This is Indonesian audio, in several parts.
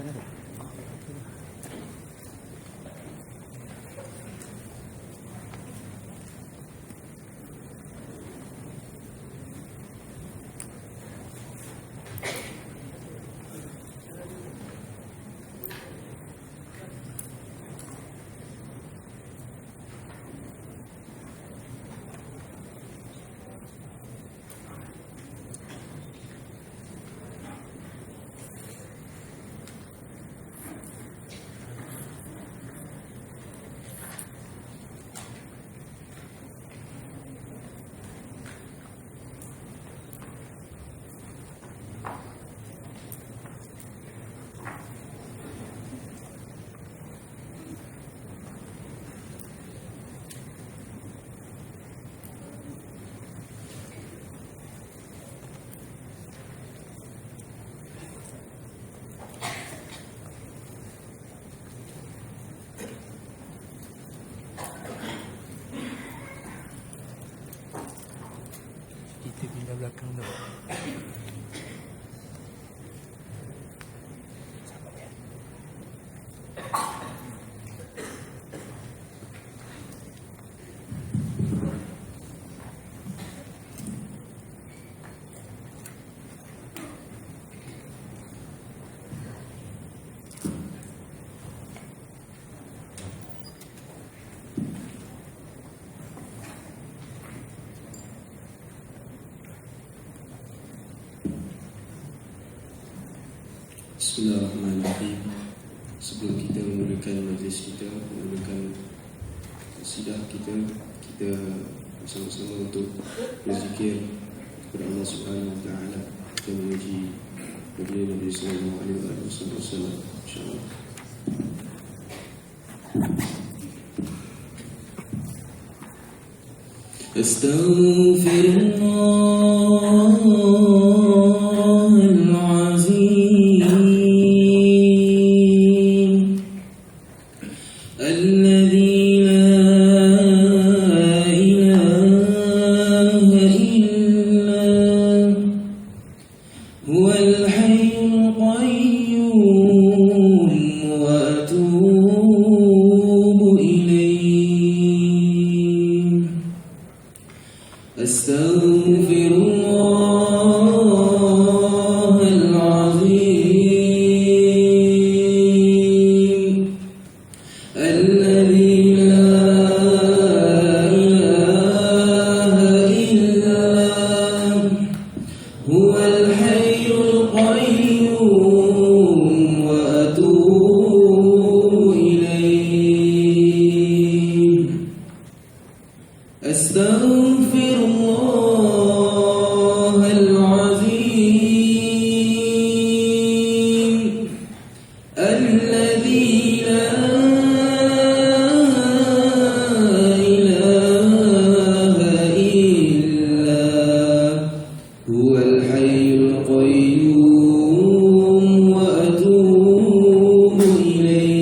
Kita pindah belakang tu. Bismillahirrahmanirrahim. Sebelum kita memulakan majlis kita, memulakan sidang kita bersama-sama untuk berzikir kepada Allah Subhanahu Wa Taala. Kita memuji Nabi sallallahu alaihi wasallam. Insyaallah. Astaghfirullahal azim alladzi la ilaha illa huwal hayyul qayyum wa atubu ilayh. Astaghfirullahal azim alladzi la ilaha illa huwal hayyul qayyum wa atubu ilayh. Astaghfirullahal azim alladzi la ilaha illa huwal hayyul qayyum wa atubu ilayh.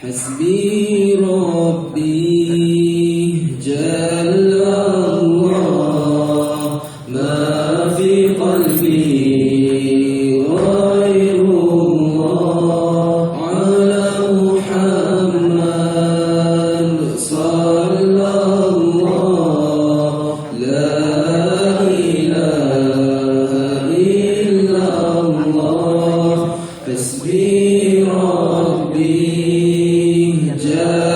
Hasbi Rabbi Jalla Allah, ma fi qalbi ghayrullah, ala Muhammad sallallahu, la ilaha illallah. Hasbi Rabbi Jalla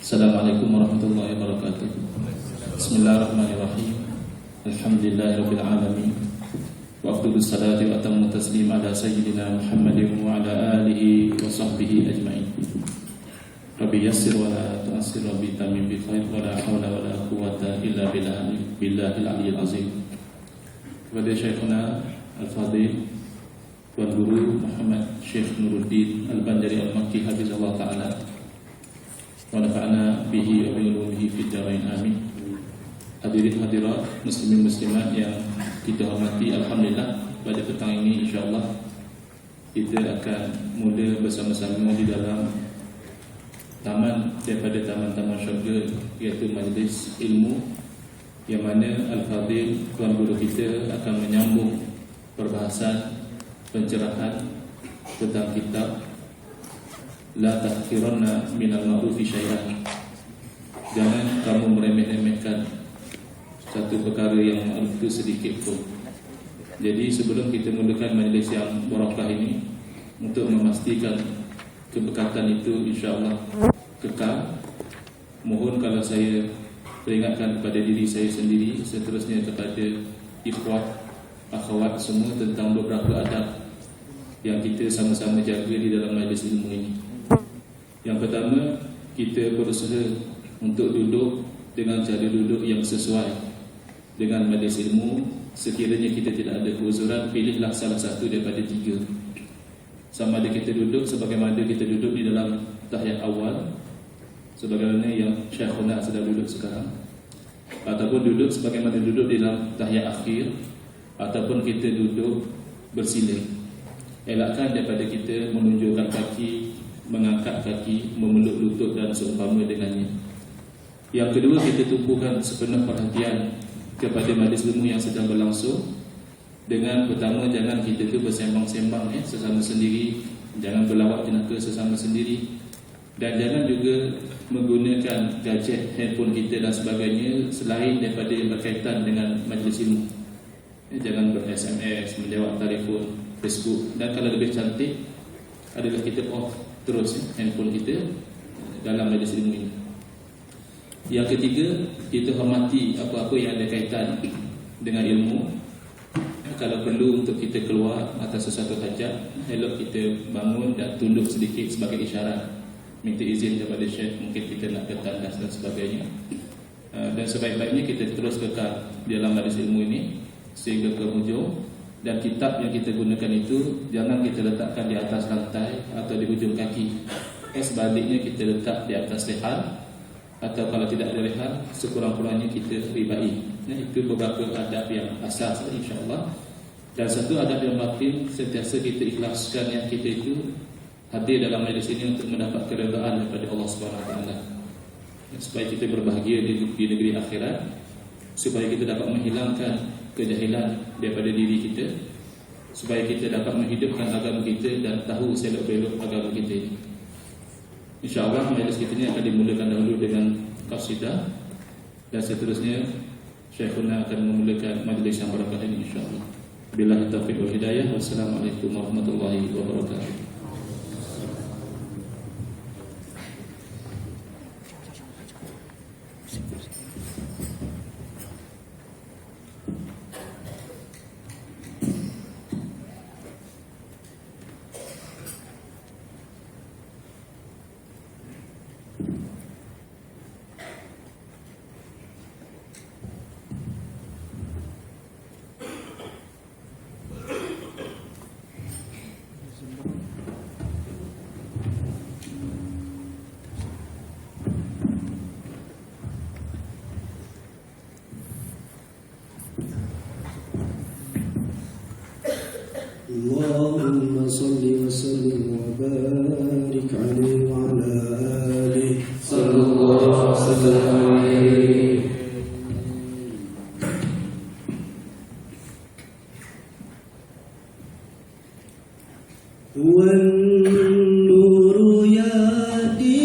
Assalamualaikum warahmatullahi wabarakatuh. Bismillahirrahmanirrahim. Alhamdulillahirabbil alamin. Wa afdhalus salati wa atammu taslim ala sayyidina Muhammadin wa ala alihi wa sahbihi ajma'in. Rabbi yassir wa la tu'assir, Rabbi tamim bi khair, wa la hawla wa la quwwata illa billahil aliyyil azim. Kepada Syekhuna Al-Fadhil Tuan Guru Muhammad Syekh Nuruddin Al-Bandari Al-Makki hafizallahu ta'ala wa nafa'ana bihi wa bi ulumihi fid dharain amin. Hadirin hadirat muslimin muslimat yang kita hormati, alhamdulillah pada petang ini insyaallah kita akan mula bersama-sama di dalam taman daripada taman-taman syurga, iaitu majlis ilmu, yang mana Al-Fadhil Tuan Guru kita akan menyambung perbahasan pencerahan tentang kitab La tahqiranna minal ma'rufi syai'an. Jangan kamu meremeh-remehkan satu perkara yang itu sedikit pun. Jadi sebelum kita mulakan majlis yang barakah ini, untuk memastikan keberkatan itu insya-Allah kekal, mohon kalau saya peringatkan kepada diri saya sendiri, seterusnya kepada ikhwat, akhwat semua tentang beberapa adab yang kita sama-sama jaga di dalam majlis ilmu ini. Yang pertama, kita berusaha untuk duduk dengan cara duduk yang sesuai dengan majlis ilmu. Sekiranya kita tidak ada keuzuran, pilihlah salah satu daripada tiga. Sama ada kita duduk sebagaimana kita duduk di dalam tahiyat awal, sebagaimana yang Syekhuna sedang duduk sekarang, ataupun duduk sebagaimana duduk di dalam tahiyat akhir, ataupun kita duduk bersiling. Elakkan daripada kita menunjukkan kaki, mengangkat kaki, memeluk lutut dan seumpama dengannya. Yang kedua, kita tumpukan sepenuh perhatian kepada majlis ilmu yang sedang berlangsung. Dengan pertama, jangan kita tu bersembang-sembang sesama sendiri, jangan berlawak jenaka sesama sendiri, dan jangan juga menggunakan gadget, handphone kita dan sebagainya selain daripada yang berkaitan dengan majlis ilmu. Jangan ber-SMS, menjawab telefon, Facebook. Dan kalau lebih cantik adalah kita off terus handphone kita dalam majlis ilmu ini. Yang ketiga, kita hormati apa-apa yang ada kaitan dengan ilmu. Kalau perlu untuk kita keluar atas sesuatu hajat, elok kita bangun dan tunduk sedikit sebagai isyarat, minta izin kepada Syekh, mungkin kita nak ke tandas dan sebagainya. Dan sebaik-baiknya kita terus kekal dalam majlis ilmu ini sehingga ke hujung. Dan kitab yang kita gunakan itu jangan kita letakkan di atas lantai atau di hujung kaki. Sebaliknya kita letak di atas leher, atau kalau tidak ada leher, sekurang-kurangnya kita ribai. Itu beberapa adab yang asas insya-Allah. Dan satu adab yang batin, sentiasa kita ikhlaskan yang kita itu hadir dalam majlis ini untuk mendapat keredaan daripada Allah Subhanahu Wa Taala, supaya kita berbahagia di negeri akhirat, supaya kita dapat menghilangkan kejahilan daripada diri kita, supaya kita dapat menghidupkan agama kita dan tahu selok-belok agama kita ini. InsyaAllah majlis kita ini akan dimulakan dahulu dengan qasidah, dan seterusnya Syekhuna akan memulakan majlis yang barakah ini insyaAllah. Billahi taufiq wal hidayah. Wassalamualaikum warahmatullahi wabarakatuh. اللهم صل وسلم وبارك عليه وعلى آله صلى الله عليه والنور يهدي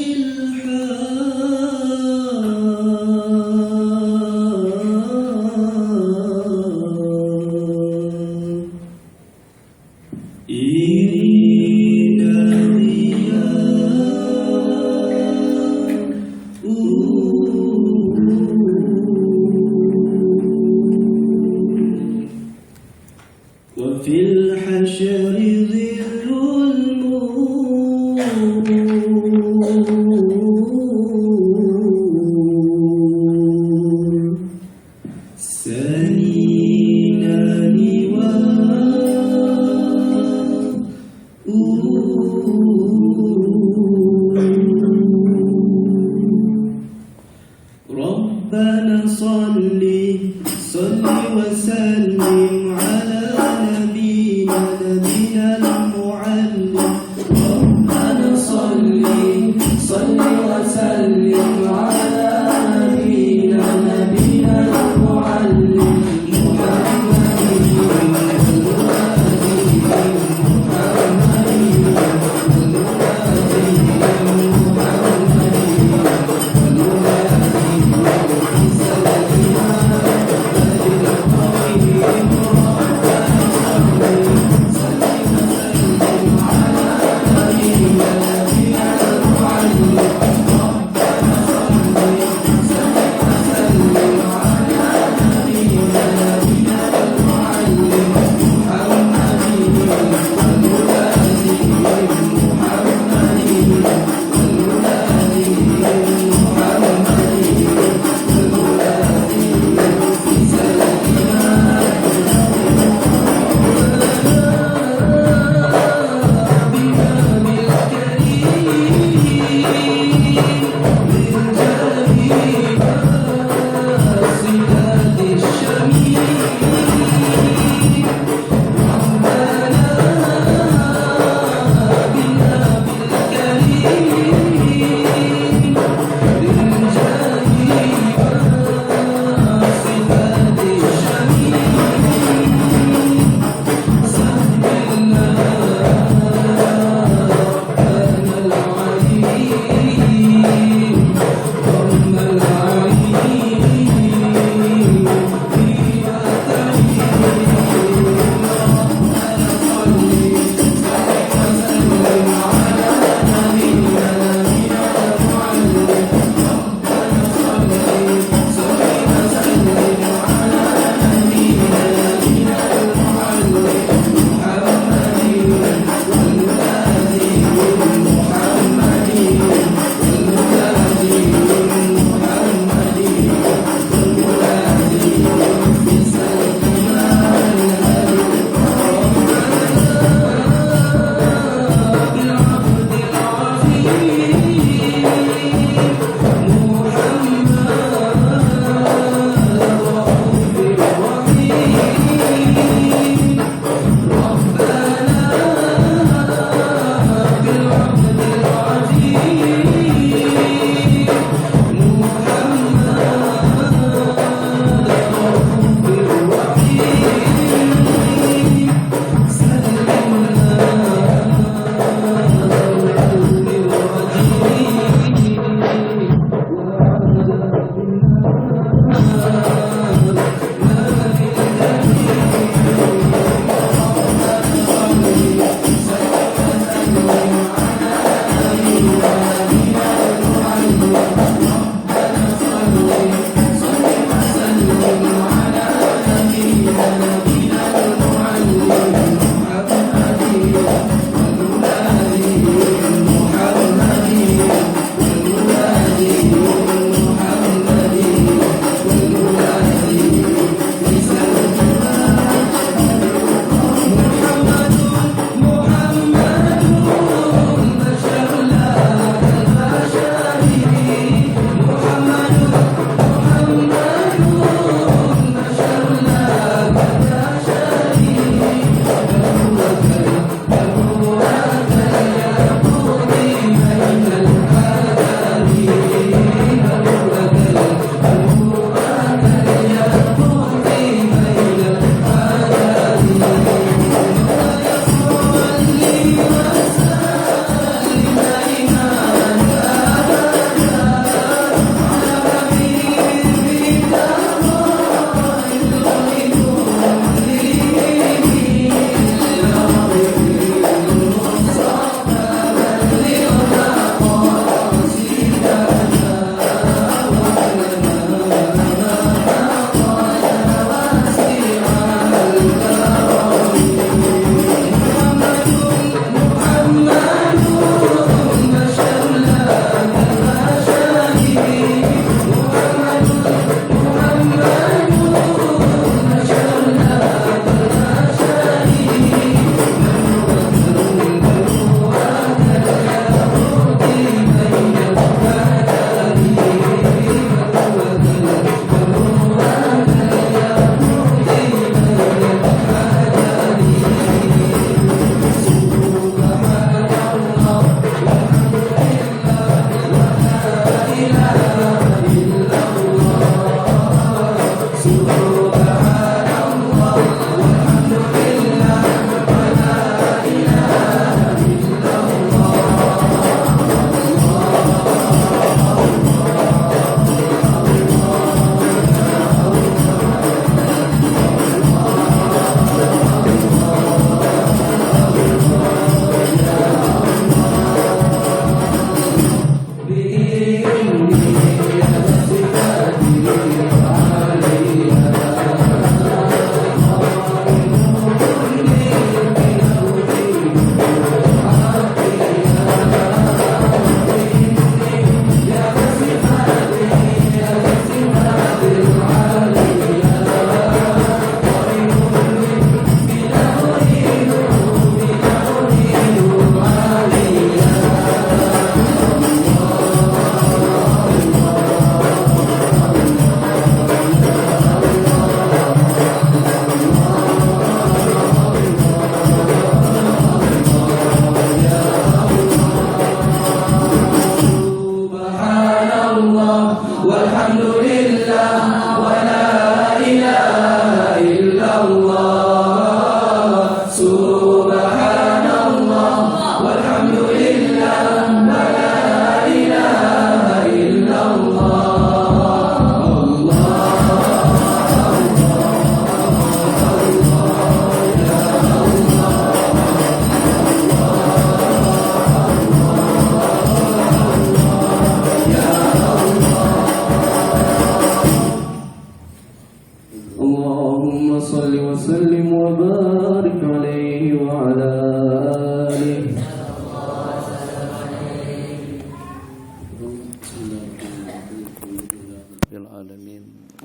ربنا صل وسلم على نبينا المعلم. ربنا صل وسلم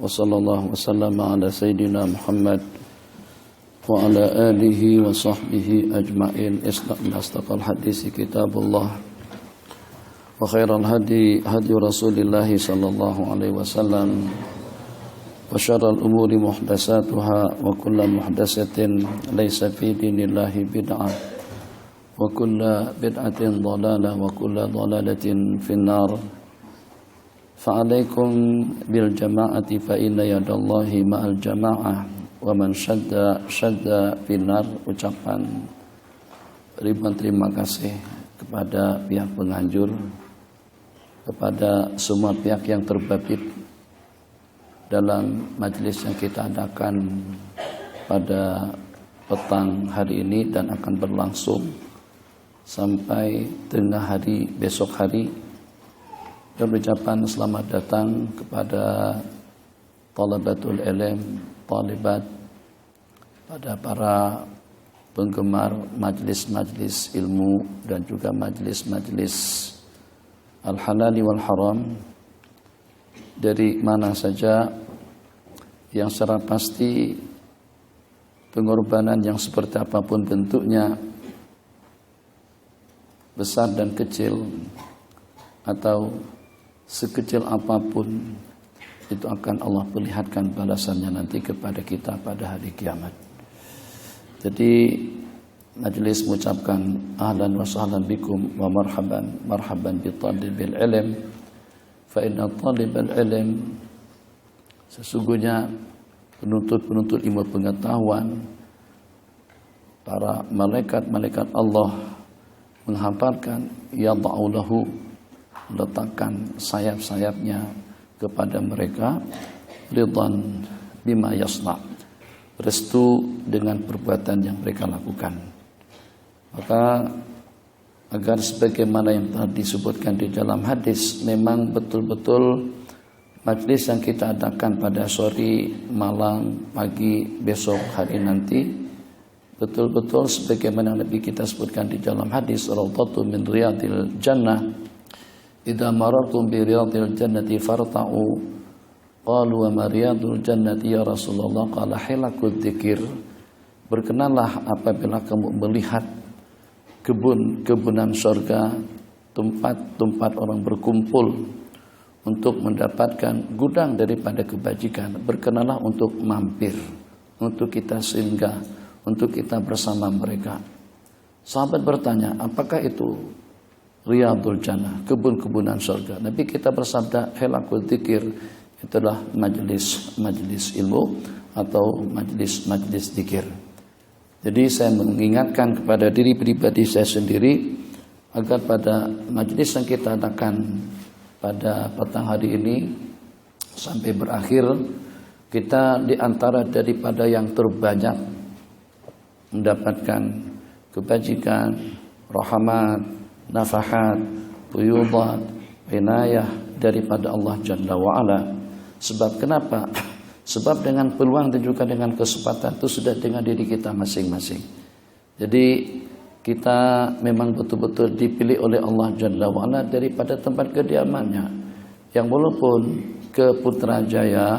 wa sallallahu wasallama ala sayyidina Muhammad wa ala alihi wa sahbihi ajma'in. Istaqal hadisi kitabullah wa khairal hadi Rasulillahi sallallahu alaihi wasallam wa syarrul umuri muhdatsatuha wa kullu muhdatsatin laysa fi dinillahi bid'ah wa kullu bid'atin dhalalah wa kullu dhalalatin finnar. Fa'alaikum bil jama'ati fa inna yadallahi ma'al jama'ah wa man syadda finnar. Ucapan ribuan terima kasih kepada pihak penganjur, kepada semua pihak yang terbabit dalam majelis yang kita adakan pada petang hari ini dan akan berlangsung sampai tengah hari besok hari. Dan ucapan selamat datang kepada talabatul ilm, talibat, pada para penggemar majlis-majlis ilmu dan juga majlis-majlis al-halali wal haram dari mana saja, yang secara pasti pengorbanan yang seperti apapun bentuknya, besar dan kecil atau sekecil apapun, itu akan Allah perlihatkan balasannya nanti kepada kita pada hari kiamat. Jadi majelis mengucapkan ahlan wa sahlan bikum wa marhaban bi talibil ilm, fa inna talibal ilm, sesungguhnya penuntut ilmu pengetahuan, para malaikat Allah menghamparkan yad'u lahu, letakkan sayap-sayapnya kepada mereka, ridwan bima yasna, restu dengan perbuatan yang mereka lakukan. Maka agar sebagaimana yang telah disebutkan di dalam hadis, memang betul-betul majlis yang kita adakan pada sore, malam, pagi, besok hari nanti, betul-betul sebagaimana Nabi kita sebutkan di dalam hadis, rawdatu min riyadil jannah, idza marartum bi riyadil jannati farta'u. Qalu wa ma riyadul jannati ya Rasulullah? Qala hilakul dzikir. Berkenanlah apabila kamu melihat kebun-kebunan surga, tempat-tempat orang berkumpul untuk mendapatkan gudang daripada kebajikan, berkenanlah untuk mampir, untuk kita singgah, untuk kita bersama mereka. Sahabat bertanya, apakah itu Riyadul Jannah, kebun-kebunan surga? Nabi kita bersabda, hilakul dzikir, itulah majlis ilmu atau majlis dzikir. Jadi saya mengingatkan kepada diri pribadi saya sendiri agar pada majlis yang kita adakan pada petang hari ini sampai berakhir, kita diantara daripada yang terbanyak mendapatkan kebajikan, rahmat, nafahat, tuyubat, inayah daripada Allah Jalla wa'ala. Sebab kenapa? Sebab dengan peluang dan juga dengan kesempatan itu sudah dengan diri kita masing-masing. Jadi kita memang betul-betul dipilih oleh Allah Jalla wa'ala daripada tempat kediamannya, yang walaupun ke Putrajaya,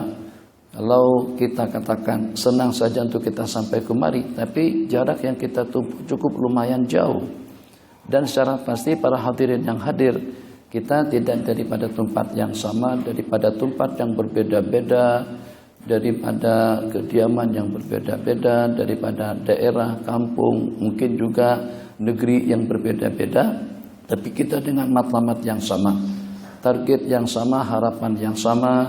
kalau kita katakan senang saja untuk kita sampai kemari, tapi jarak yang kita tempuh cukup lumayan jauh. Dan secara pasti para hadirin yang hadir, kita tidak daripada tempat yang sama, daripada tempat yang berbeda-beda, daripada kediaman yang berbeda-beda, daripada daerah, kampung, mungkin juga negeri yang berbeda-beda, tapi kita dengan matlamat yang sama, target yang sama, harapan yang sama,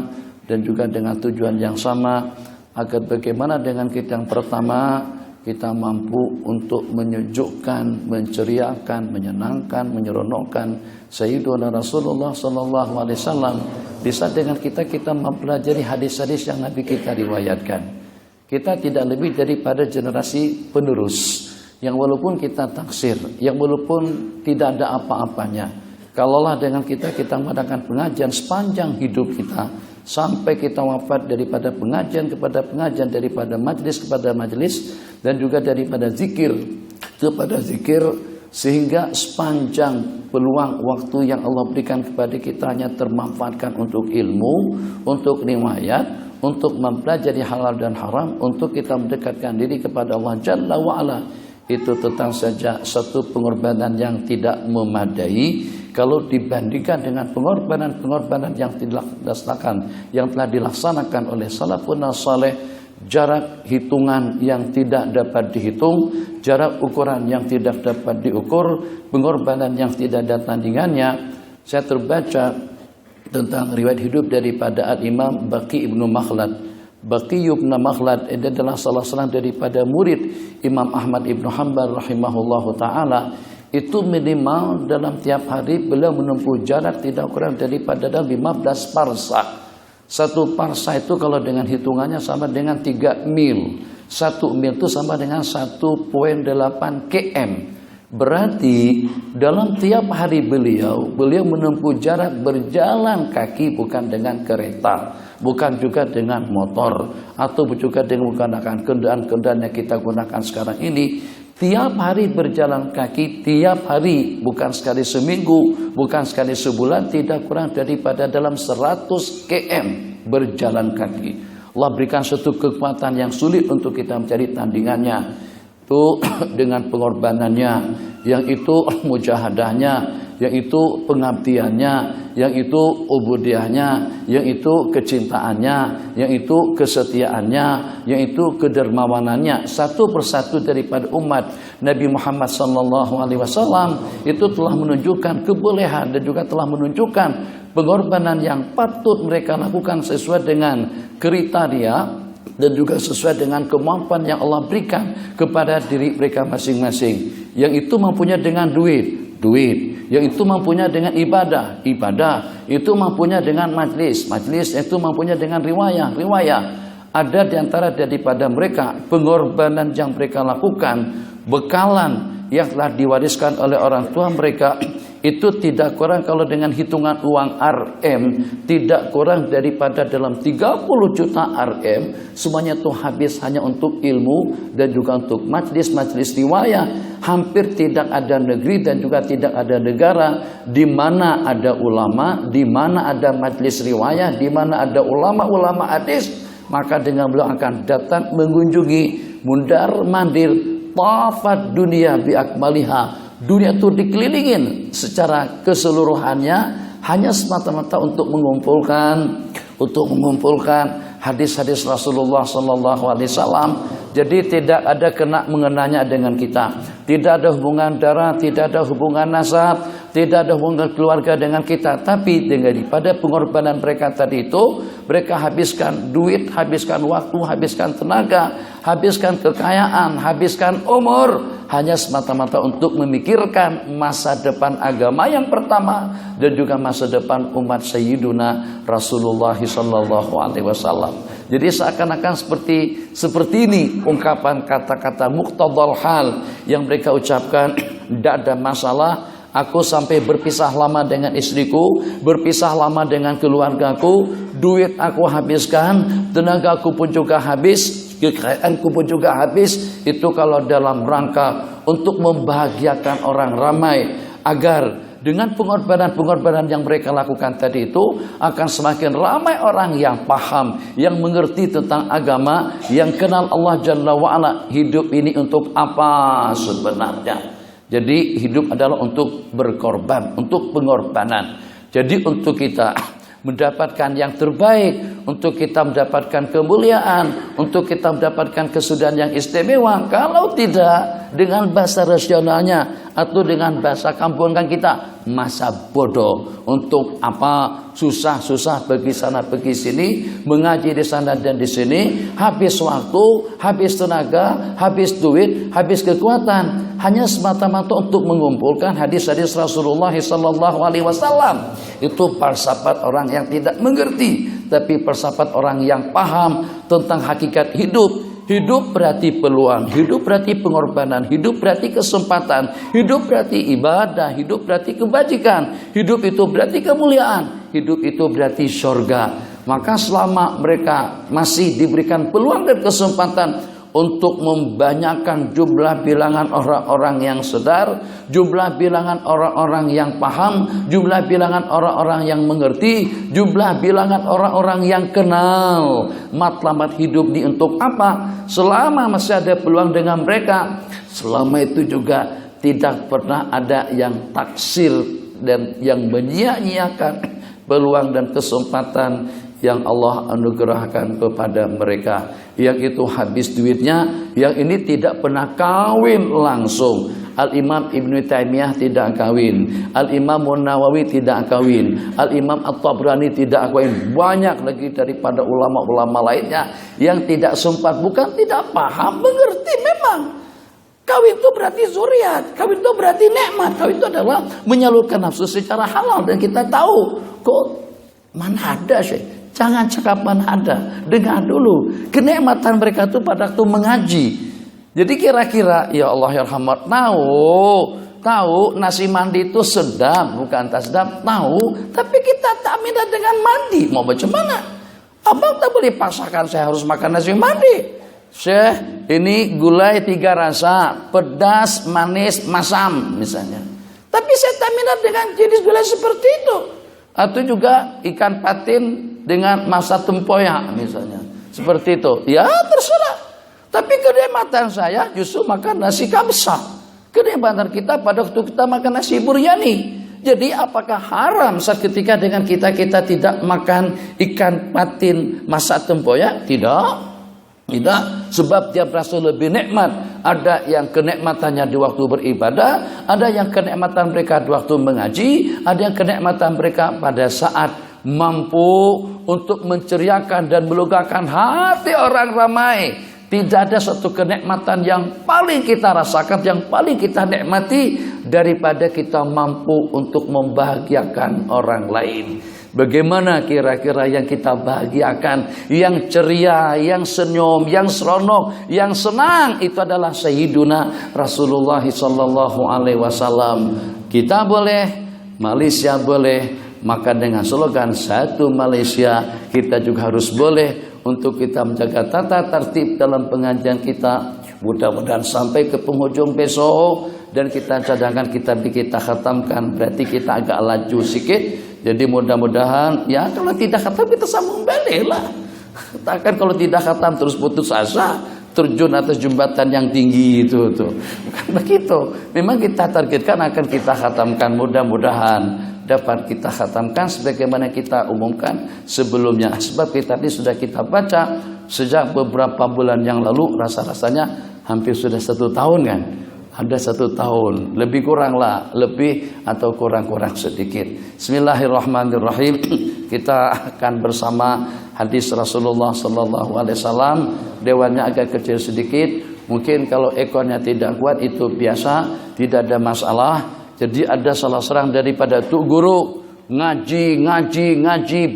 dan juga dengan tujuan yang sama, agar bagaimana dengan kita yang pertama, kita mampu untuk menyejukkan, menceriakan, menyenangkan, menyeronokkan Sayyiduna Rasulullah sallallahu alaihi wasallam. Bisa dengan kita mempelajari hadis-hadis yang Nabi kita riwayatkan. Kita tidak lebih daripada generasi penerus yang walaupun kita taksir, yang walaupun tidak ada apa-apanya, kalaulah dengan kita mengadakan pengajian sepanjang hidup kita, sampai kita wafat, daripada pengajian kepada pengajian, daripada majlis kepada majlis, dan juga daripada zikir kepada zikir, Sehingga sepanjang peluang waktu yang Allah berikan kepada kita hanya termanfaatkan untuk ilmu, untuk riwayat, untuk mempelajari halal dan haram, untuk kita mendekatkan diri kepada Allah Jalla wa'ala. Itu tentu saja satu pengorbanan yang tidak memadai kalau dibandingkan dengan pengorbanan-pengorbanan yang telah dilaksanakan oleh salafun saleh. Jarak hitungan yang tidak dapat dihitung, jarak ukuran yang tidak dapat diukur, pengorbanan yang tidak ada tandingannya. Saya terbaca tentang riwayat hidup daripada Al-Imam Baqi ibnu Makhlad. Baqi ibnu Makhlad ini adalah salah seorang daripada murid Imam Ahmad ibnu Hanbal rahimahullahu ta'ala. Itu minimal dalam tiap hari beliau menempuh jarak tidak kurang daripada 15 parsa. Satu parsa itu kalau dengan hitungannya sama dengan 3 mil. 1 mil itu sama dengan 1,8 km. Berarti dalam tiap hari beliau menempuh jarak berjalan kaki, bukan dengan kereta, bukan juga dengan motor, atau juga dengan menggunakan kendaraan-kendaraan yang kita gunakan sekarang ini. Tiap hari berjalan kaki, tiap hari, bukan sekali seminggu, bukan sekali sebulan, tidak kurang daripada dalam 100 km berjalan kaki. Allah berikan suatu kekuatan yang sulit untuk kita mencari tandingannya. Itu dengan pengorbanannya, yang itu mujahadahnya, yang itu pengabdiannya, yang itu ubudiyahnya, yang itu kecintaannya, yang itu kesetiaannya, yang itu kedermawanannya. Satu persatu daripada umat Nabi Muhammad SAW itu telah menunjukkan kebolehan dan juga telah menunjukkan pengorbanan yang patut mereka lakukan sesuai dengan kriteria dan juga sesuai dengan kemampuan yang Allah berikan kepada diri mereka masing-masing. Yang itu mampunya dengan duit, yang itu mampunya dengan ibadah, itu mampunya dengan majlis, itu mampunya dengan riwayah. Ada di antara daripada mereka pengorbanan yang mereka lakukan, bekalan yang telah diwariskan oleh orang tua mereka, itu tidak kurang kalau dengan hitungan uang RM, tidak kurang daripada dalam 30 juta RM. Semuanya itu habis hanya untuk ilmu dan juga untuk majlis-majlis riwayah. Hampir tidak ada negeri dan juga tidak ada negara di mana ada ulama, di mana ada majlis riwayah, di mana ada ulama-ulama hadis, maka dengan beliau akan datang mengunjungi mundar mandir tafat dunia bi akmaliha. Dunia itu dikelilingin secara keseluruhannya hanya semata-mata untuk mengumpulkan hadis-hadis Rasulullah SAW. Jadi tidak ada kena mengenanya dengan kita, tidak ada hubungan darah, tidak ada hubungan nasab, tidak ada hubungan keluarga dengan kita. Tapi daripada pengorbanan mereka tadi itu, mereka habiskan duit, habiskan waktu, habiskan tenaga, habiskan kekayaan, habiskan umur, hanya semata-mata untuk memikirkan masa depan agama yang pertama dan juga masa depan umat Sayyiduna Rasulullah SAW. Jadi seakan-akan seperti ini ungkapan kata-kata muqtadal hal yang mereka ucapkan. Tidak ada masalah, aku sampai berpisah lama dengan istriku, berpisah lama dengan keluargaku, duit aku habiskan, tenagaku pun juga habis, kekayaanku pun juga habis. Itu kalau dalam rangka untuk membahagiakan orang ramai, agar dengan pengorbanan-pengorbanan yang mereka lakukan tadi itu akan semakin ramai orang yang paham, yang mengerti tentang agama, yang kenal Allah Jalla wa'ala. Hidup ini untuk apa sebenarnya? Jadi hidup adalah untuk berkorban, untuk pengorbanan. Jadi untuk kita mendapatkan yang terbaik, untuk kita mendapatkan kemuliaan, untuk kita mendapatkan kesudahan yang istimewa. Kalau tidak, dengan bahasa rasionalnya atau dengan bahasa kampungan kita, masa bodoh. Untuk apa susah-susah pergi sana pergi sini, mengaji di sana dan di sini, habis waktu, habis tenaga, habis duit, habis kekuatan, hanya semata-mata untuk mengumpulkan hadis-hadis Rasulullah SAW. Itu falsafat orang yang tidak mengerti, tapi falsafat orang yang paham tentang hakikat hidup. Hidup berarti peluang, hidup berarti pengorbanan, hidup berarti kesempatan, hidup berarti ibadah, hidup berarti kebajikan, hidup itu berarti kemuliaan, hidup itu berarti surga. Maka selama mereka masih diberikan peluang dan kesempatan untuk membanyakkan jumlah bilangan orang-orang yang sadar, jumlah bilangan orang-orang yang paham, jumlah bilangan orang-orang yang mengerti, jumlah bilangan orang-orang yang kenal matlamat hidup ini untuk apa. Selama masih ada peluang dengan mereka, selama itu juga tidak pernah ada yang taksir dan yang menyia-nyiakan peluang dan kesempatan yang Allah anugerahkan kepada mereka. Yang itu habis duitnya, yang ini tidak pernah kawin langsung. Al-Imam Ibnu Taimiyah tidak kawin, Al-Imam Nawawi tidak kawin, Al-Imam At-Tabrani tidak kawin. Banyak lagi daripada ulama-ulama lainnya yang tidak sempat, bukan tidak paham, mengerti memang. Kawin itu berarti zuriat, kawin itu berarti nikmat, kawin itu adalah menyalurkan nafsu secara halal. Dan kita tahu, kok mana ada sih? Jangan cakap mana ada, dengar dulu kenikmatan mereka itu pada waktu mengaji. Jadi kira-kira ya Allah ya Rahmat, tahu nasi mandi itu sedap, bukan tak sedap, tahu. Tapi kita tak minat dengan mandi, mau bagaimana? Abang tak boleh paksakan saya harus makan nasi mandi. Syekh, ini gulai 3 rasa, pedas, manis, masam misalnya. Tapi saya tak minat dengan jenis gulai seperti itu. Atau juga ikan patin dengan masa tempoyak misalnya. Seperti itu. Ya terserah. Tapi kenikmatan saya justru makan nasi kamsah. Kenikmatan kita pada waktu kita makan nasi buryani. Jadi apakah haram saat ketika dengan kita tidak makan ikan patin masa tempoyak? Tidak. Tidak, sebab dia merasa lebih nikmat. Ada yang kenikmatannya di waktu beribadah, ada yang kenikmatan mereka di waktu mengaji, ada yang kenikmatan mereka pada saat mampu untuk menceriakan dan melegakan hati orang ramai. Tidak ada satu kenikmatan yang paling kita rasakan, yang paling kita nikmati daripada kita mampu untuk membahagiakan orang lain. Bagaimana kira-kira yang kita bahagiakan, yang ceria, yang senyum, yang seronok, yang senang, itu adalah Sayyiduna Rasulullah sallallahu alaihi wasallam. Kita boleh, Malaysia boleh, maka dengan slogan satu Malaysia, kita juga harus boleh untuk kita menjaga tata tertib dalam pengajian kita. Mudah-mudahan sampai ke penghujung besok dan kita cadangkan kitab kita khatamkan, berarti kita agak laju sedikit. Jadi mudah-mudahan ya kalau tidak khatam kita sambung balik lah. Takkan kalau tidak khatam terus putus asa, terjun atas jembatan yang tinggi itu tuh. Bukan begitu. Memang kita targetkan akan kita khatamkan, mudah-mudahan dapat kita khatamkan sebagaimana kita umumkan sebelumnya. Sebab kitab ini sudah kita baca sejak beberapa bulan yang lalu, rasa-rasanya hampir sudah 1 tahun kan. Ada 1 tahun, lebih kurang lah, lebih atau kurang-kurang sedikit. Bismillahirrahmanirrahim. Kita akan bersama hadis Rasulullah sallallahu alaihi wasallam. Dewannya agak kecil sedikit. Mungkin kalau ekornya tidak kuat itu biasa, tidak ada masalah. Jadi ada salah seorang daripada tu guru ngaji,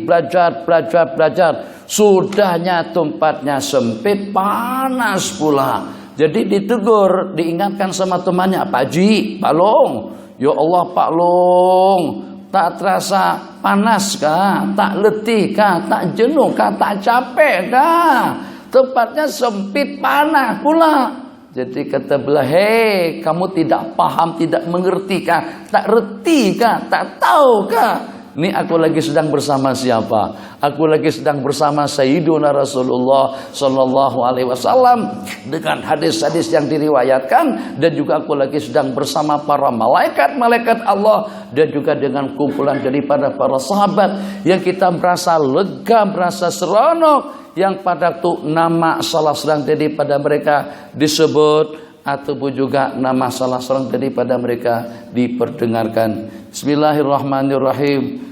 belajar. Sudahnya tempatnya sempit, panas pula. Jadi ditegur, diingatkan sama temannya, Pak Ji, Pak Long, ya Allah Pak Long, tak terasa panas kah, tak letih kah, tak jenuh kah, tak capek kah, tempatnya sempit, panas pula. Jadi kata beliau, hei, kamu tidak paham, tidak mengerti kah, tak reti kah, tak tahu kah? Ini aku lagi sedang bersama siapa? Aku lagi sedang bersama Sayyiduna Rasulullah sallallahu alaihi wasallam dengan hadis-hadis yang diriwayatkan, dan juga aku lagi sedang bersama para malaikat-malaikat Allah, dan juga dengan kumpulan daripada para sahabat yang kita merasa lega, merasa seronok, yang pada waktu nama salah seorang daripada mereka disebut ataupun juga nama salah seorang daripada mereka diperdengarkan. Bismillahirrahmanirrahim.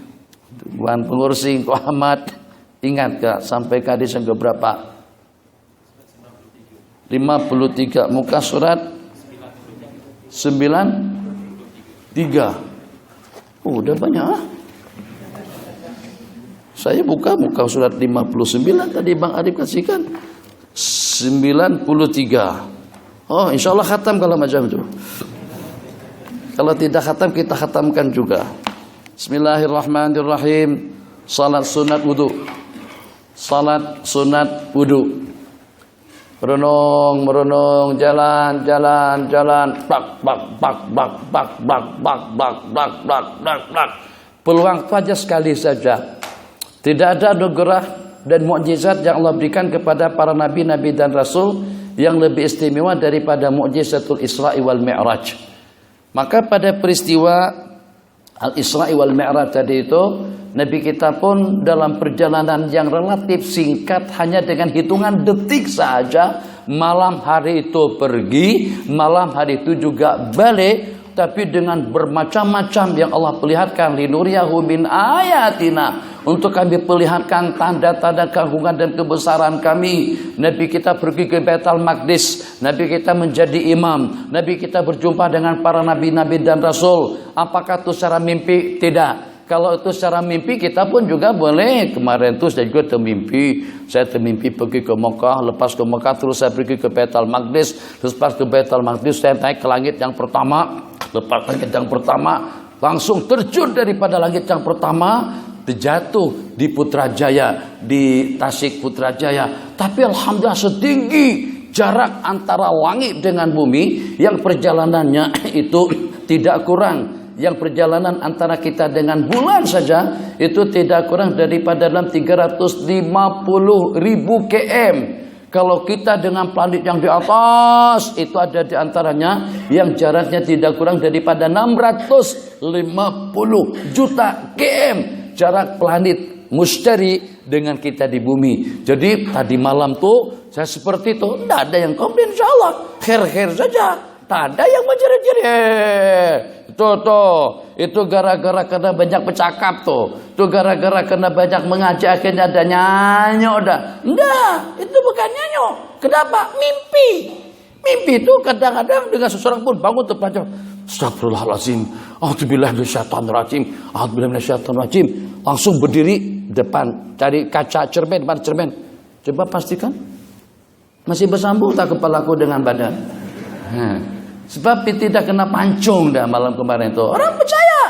Tuan pengursi Ko Ahmad, ingat gak sampai ke hadis yang keberapa? 53, muka surat 93. Oh, udah banyak. Saya buka muka surat 59 tadi Bang Arif kasihkan. 93. Oh, insya Allah khatam kalau macam itu. Kalau tidak khatam, kita khatamkan juga. Bismillahirrahmanirrahim. Salat sunat wudu. Salat sunat wudu. merenung, jalan, bak. Peluang itu aja sekali saja. Tidak ada anugerah dan mukjizat yang Allah berikan kepada para nabi dan rasul yang lebih istimewa daripada mukjizatul Isra'i wal Mi'raj. Maka pada peristiwa Al-Isra'i wal Mi'raj tadi itu, Nabi kita pun dalam perjalanan yang relatif singkat, hanya dengan hitungan detik saja, malam hari itu pergi, malam hari itu juga balik, tapi dengan bermacam-macam yang Allah perlihatkan, linuriyahu min ayatina, untuk kami perlihatkan tanda-tanda keagungan dan kebesaran kami. Nabi kita pergi ke Baitul Maqdis, Nabi kita menjadi imam, Nabi kita berjumpa dengan para nabi dan rasul. Apakah itu secara mimpi? Tidak. Kalau itu secara mimpi, kita pun juga boleh. Kemarin itu saya juga termimpi. Saya termimpi pergi ke Mekah. Lepas ke Mekah terus saya pergi ke Baitul Maqdis. Lepas ke Baitul Maqdis saya naik ke langit yang pertama. Lepas langit yang pertama, langsung terjun daripada langit yang pertama, terjatuh di Putrajaya, di Tasik Putrajaya. Tapi alhamdulillah setinggi jarak antara langit dengan bumi, yang perjalanannya itu tidak kurang. Yang perjalanan antara kita dengan bulan saja itu tidak kurang daripada dalam 350.000 km. Kalau kita dengan planet yang di atas, itu ada di antaranya yang jaraknya tidak kurang daripada 650 juta km jarak planet mustari dengan kita di bumi. Jadi tadi malam tuh saya seperti itu, tidak ada yang komplain, insyaallah khair-khair saja. Tak ada yang menjerit-jerit. Itu gara-gara karena banyak bercakap tuh. Itu gara-gara karena banyak mengaji akhirnya ada nyanyi udah. Enggak, itu bukan nyanyi. Kenapa? Mimpi. Mimpi itu kadang-kadang dengan seseorang pun bangun terpanjang. Astagfirullahaladzim. A'udzubillahi minasyaitonirrajim. A'udzubillahi minasyaitonirrajim. Langsung berdiri depan, cari kaca cermin, depan cermin. Coba pastikan masih bersambung tak kepalaku dengan badan. Sebab tidak kena pancung dah malam kemarin itu. Orang percaya.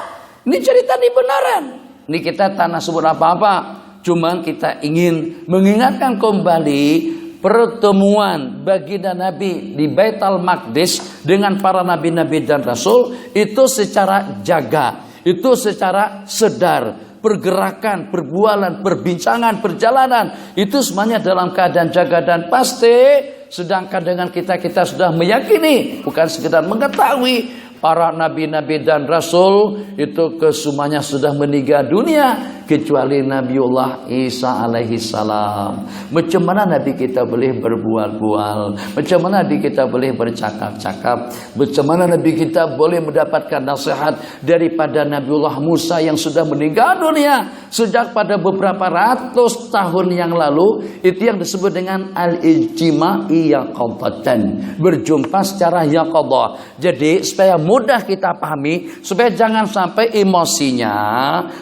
Ini cerita ini benaran. Ini kita tak nak sebut apa-apa. Cuma kita ingin mengingatkan kembali pertemuan baginda Nabi di Baitul Maqdis dengan para nabi dan rasul. Itu secara jaga. Itu secara sedar. Pergerakan, perbualan, perbincangan, perjalanan. Itu semuanya dalam keadaan jaga dan pasti. Sedangkan dengan kita sudah meyakini, bukan sekedar mengetahui, para nabi dan rasul itu kesemuanya sudah meninggal dunia kecuali Nabiullah Isa alaihi salam. Macam mana nabi kita boleh berbual-bual? Macam mana nabi kita boleh bercakap-cakap? Macam mana nabi kita boleh mendapatkan nasihat daripada Nabiullah Musa yang sudah meninggal dunia sejak pada beberapa ratus tahun yang lalu? Itu yang disebut dengan al-ijtima'i yaqadatan, berjumpa secara yaqadah. Jadi supaya mudah kita pahami, supaya jangan sampai emosinya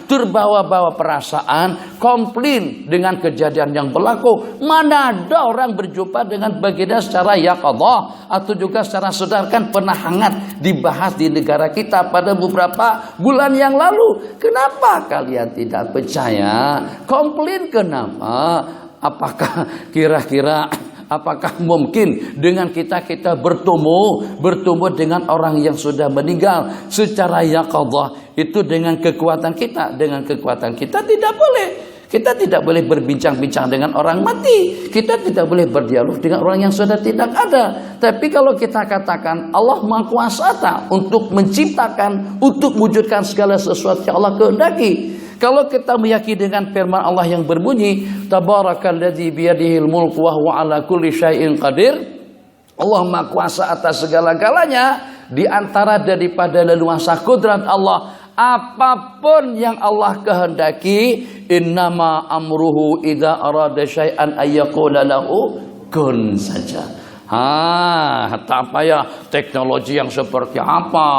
terbawa-bawa perasaan, komplain dengan kejadian yang berlaku. Mana ada orang berjumpa dengan baginda secara yaqadah atau juga secara sedar? Kan pernah hangat dibahas di negara kita pada beberapa bulan yang lalu. Kenapa kalian tidak percaya? Komplain kenapa? Apakah kira-kira apakah mungkin dengan kita bertemu dengan orang yang sudah meninggal secara yaqadah itu dengan kekuatan kita? Dengan kekuatan kita tidak boleh. Kita tidak boleh berbincang-bincang dengan orang mati. Kita tidak boleh berdialog dengan orang yang sudah tidak ada. Tapi kalau kita katakan Allah Maha Kuasa untuk menciptakan, untuk mewujudkan segala sesuatu yang Allah kehendaki. Kalau kita meyakini dengan firman Allah yang berbunyi, Tabarakalladzi biyadihil mulku wa huwa ala kulli syai'in qadir. Allah Maha Kuasa atas segala-galanya. Di antara daripada leluasa kudrat Allah, apapun yang Allah kehendaki, innama amruhu idza arada syai'an ayyaqula lahu kun saja. Tak payah teknologi yang seperti apa,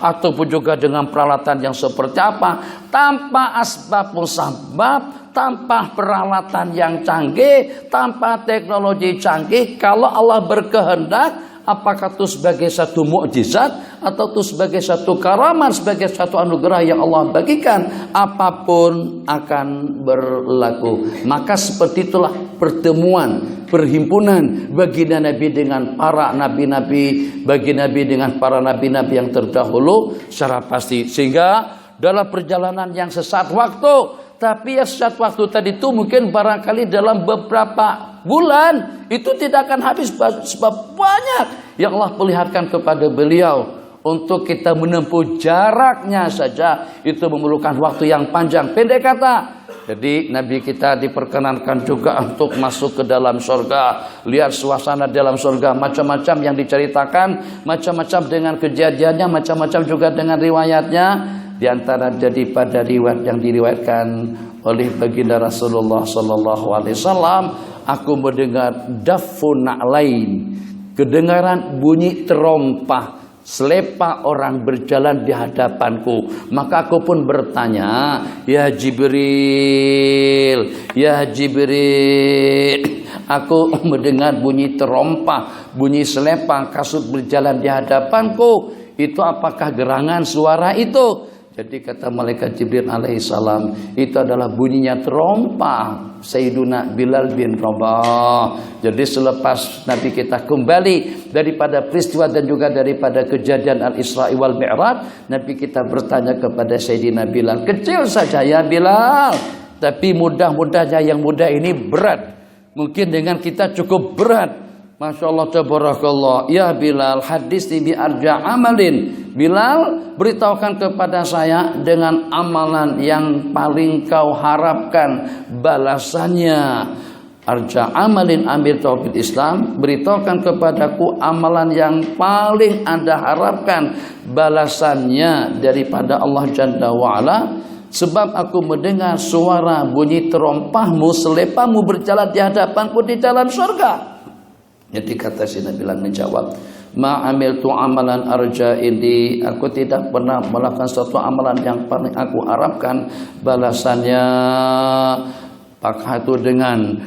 ataupun juga dengan peralatan yang seperti apa, tanpa asbab musabab, tanpa peralatan yang canggih, tanpa teknologi canggih. Kalau Allah berkehendak, Apakah itu sebagai satu mukjizat atau itu sebagai satu karamat, sebagai satu anugerah yang Allah bagikan, apapun akan berlaku. Maka seperti itulah pertemuan, perhimpunan baginda Nabi dengan para nabi-nabi, baginda Nabi dengan para nabi-nabi yang terdahulu secara pasti. Sehingga dalam perjalanan yang sesat waktu, tapi yang sesat waktu tadi itu mungkin barangkali dalam beberapa bulan itu tidak akan habis, sebab banyak yang Allah perlihatkan kepada beliau. Untuk kita menempuh jaraknya saja itu memerlukan waktu yang panjang. Pendek kata, jadi Nabi kita diperkenankan juga untuk masuk ke dalam surga. Lihat suasana dalam surga, macam-macam yang diceritakan, macam-macam dengan kejadiannya, macam-macam juga dengan riwayatnya. Di antara daripada riwayat yang diriwayatkan oleh baginda Rasulullah sallallahu alaihi wasallam, aku mendengar dafun na'lain, kedengaran bunyi terompah, selepa orang berjalan di hadapanku. Maka aku pun bertanya, ya Jibril, ya Jibril, aku mendengar bunyi terompah, bunyi selepa kasut berjalan di hadapanku. Itu apakah gerangan suara itu? Jadi kata malaikat Jibril alaihissalam, itu adalah bunyinya terompah Sayyiduna Bilal bin Rabah. Jadi selepas Nabi kita kembali daripada peristiwa dan juga daripada kejadian Al-Isra wal Mi'raj, Nabi kita bertanya kepada Sayyidina Bilal, kecil saja ya Bilal, tapi mudah-mudahnya yang mudah ini berat. Mungkin dengan kita cukup berat. Masya Allah, tabarakallah. Ya Bilal, hadis bi arja amalin. Bilal, beritahukan kepada saya dengan amalan yang paling kau harapkan balasannya. Arja amalin ambil tauhid Islam, beritahukan kepadaku amalan yang paling Anda harapkan balasannya daripada Allah Jalla wa'ala. Sebab aku mendengar suara bunyi terompahmu, selepamu berjalan di hadapanku di dalam surga. Jadi kata si Nabi menjawab, ma'amiltu amalan arja ini, aku tidak pernah melakukan suatu amalan yang paling aku harapkan balasannya. Apakah itu dengan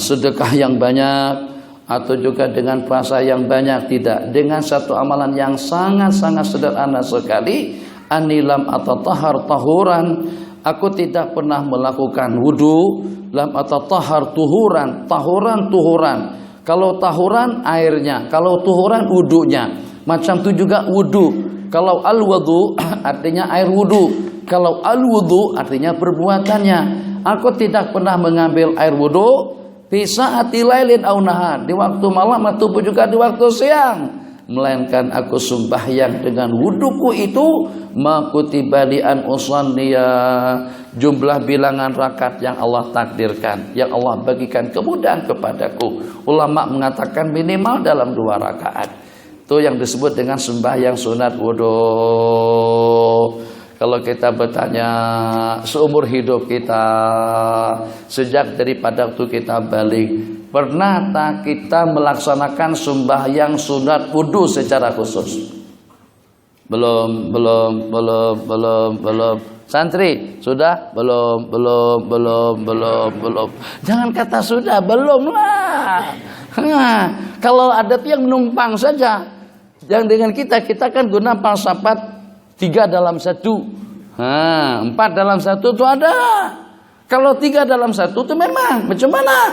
sedekah yang banyak atau juga dengan puasa yang banyak? Tidak, dengan satu amalan yang sangat-sangat sederhana sekali. Anilam atau tahar tahuran, aku tidak pernah melakukan wudu. Lam atau tahar tuhuran, tahuran tuhuran. Kalau tahuran airnya, kalau tuhuran wudunya. Macam itu juga wudu. Kalau al-wudu artinya air wudu. Kalau al-wudu artinya perbuatannya. Aku tidak pernah mengambil air wudu fi sa'ati lailin aw nahar, di waktu malam ataupun juga di waktu siang. Melainkan aku sembahyang dengan wuduku itu makutibali an usanniya, jumlah bilangan rakaat yang Allah takdirkan, yang Allah bagikan kemudahan kepadaku. Ulama mengatakan minimal dalam 2 rakaat. Itu yang disebut dengan sembahyang sunat wudu. Kalau kita bertanya seumur hidup kita, sejak daripada waktu kita balik, pernah tak kita melaksanakan sembahyang sunat wudu secara khusus? Belum. Santri, sudah? Belum. Jangan kata sudah, belum lah. Kalau ada yang menumpang saja. Yang dengan kita kan guna falsafat 3 dalam 1. 4 dalam 1 itu ada. Kalau 3 dalam 1 itu memang macam mana?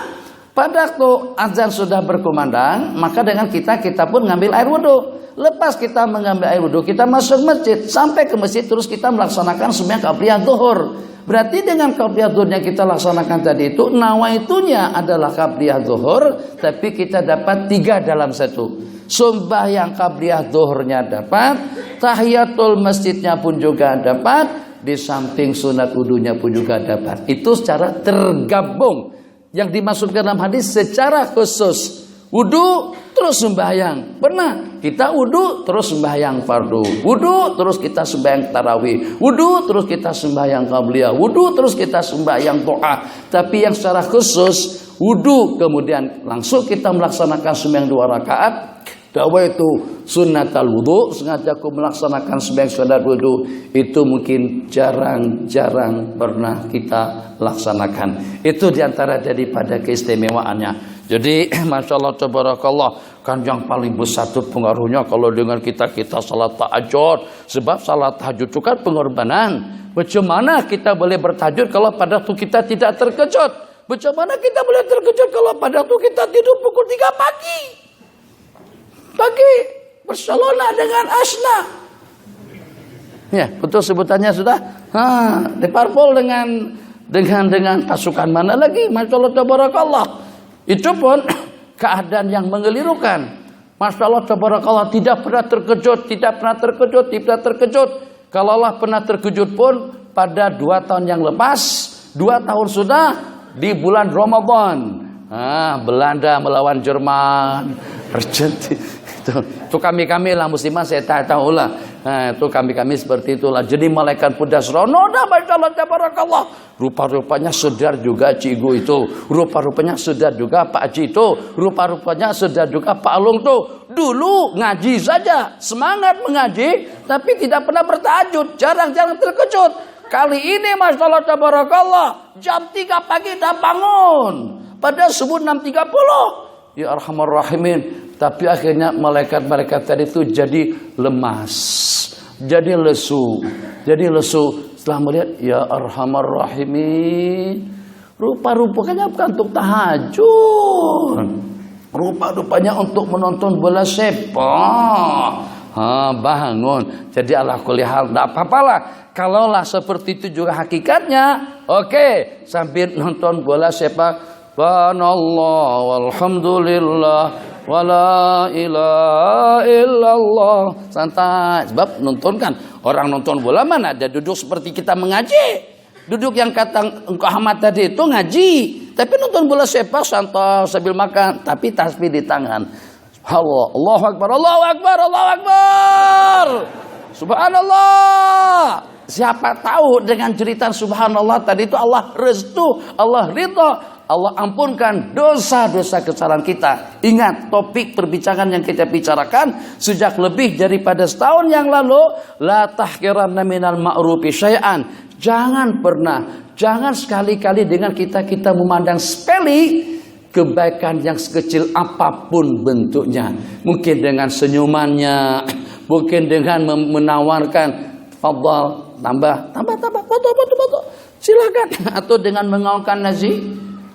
Pada waktu azan sudah berkumandang, maka dengan kita pun ngambil air wudhu. Lepas kita mengambil air wudhu, kita masuk masjid. Sampai ke masjid terus kita melaksanakan sembahyang qabliyah zuhur. Berarti dengan qabliyah zuhurnya kita laksanakan tadi itu, nawaitunya adalah qabliyah zuhur, tapi kita dapat 3 dalam 1. Sembahyang qabliyah zuhurnya dapat, tahiyatul masjidnya pun juga dapat, di samping sunat wudunya pun juga dapat. Itu secara tergabung. Yang dimasukkan dalam hadis secara khusus. Wudu terus sembahyang. Pernah kita wudu terus sembahyang fardu. Wudu terus kita sembahyang tarawih. Wudu terus kita sembahyang qabliyah. Wudu terus kita sembahyang doa. Tapi yang secara khusus wudu kemudian langsung kita melaksanakan sembahyang 2 rakaat. Dakwah itu sunnatal wudu, sengaja aku melaksanakan sembahyang sunat wudu, itu mungkin jarang pernah kita laksanakan. Itu diantara daripada keistimewaannya. Jadi Masya Allah tabarakallah, kan yang paling besar itu pengaruhnya kalau dengan kita salat tahajud. Sebab salat tahajud itu kan pengorbanan. Bagaimana kita boleh bertahajud kalau pada waktu kita tidak terkejut? Bagaimana kita boleh terkejut kalau pada waktu kita tidur pukul 3 pagi? Barcelona dengan Asna. Ya, betul sebutannya sudah. Liverpool dengan pasukan mana lagi? Masya Allah tabarakallah. Itu pun keadaan yang mengelirukan. Masya Allah tabarakallah, tidak pernah terkejut. Kalaulah pernah terkejut pun pada 2 tahun yang lepas, 2 tahun sudah di bulan Ramadan. Belanda melawan Jerman, Argentina. Itu kami lah muslimah, saya tahu lah. Itu kami seperti itulah. Jadi malaikat pun dasrono dah, Masya Allah tabarakallah. Rupa-rupanya saudara juga Cigu itu. Rupa-rupanya saudara juga Pak Haji itu. Rupa-rupanya saudara juga Pak Alung tuh. Dulu ngaji saja, semangat mengaji, tapi tidak pernah bertahajud, jarang-jarang terkejut. Kali ini Masya Allah tabarakallah, jam 3 pagi dah bangun. Pada subuh 6.30. Ya Arhamar Rahimin. Tapi akhirnya malaikat tadi itu jadi lemas, jadi lesu. Setelah melihat ya Arhamar Rahimin, rupa-rupanya bukan untuk tahajud, rupa-rupanya untuk menonton bola sepak. Bangun. Jadi ala kulli hal, tidak apa-apalah. Kalaulah seperti itu juga hakikatnya, oke, sambil nonton bola sepak, subhanallah walhamdulillah wala ilaha illallah, santai. Sebab nonton kan, orang nonton bola mana ada duduk seperti kita mengaji. Duduk yang kata engkau Ahmad tadi itu ngaji, tapi nonton bola sepak santai sambil makan, tapi tasbih di tangan. Allah, Allahu Akbar, Allahu Akbar, Allahu Akbar, subhanallah. Siapa tahu dengan cerita subhanallah tadi itu Allah restu, Allah ridha, Allah ampunkan dosa-dosa kesalahan kita. Ingat topik perbincangan yang kita bicarakan sejak lebih daripada setahun yang lalu, la tahqiranna minal ma'rufi syai'an. Jangan sekali-kali dengan kita memandang sepele kebaikan yang sekecil apapun bentuknya. Mungkin dengan senyumannya, mungkin dengan menawarkan fadhal, tambah, foto. Silakan. Atau dengan mengaungkan nasi,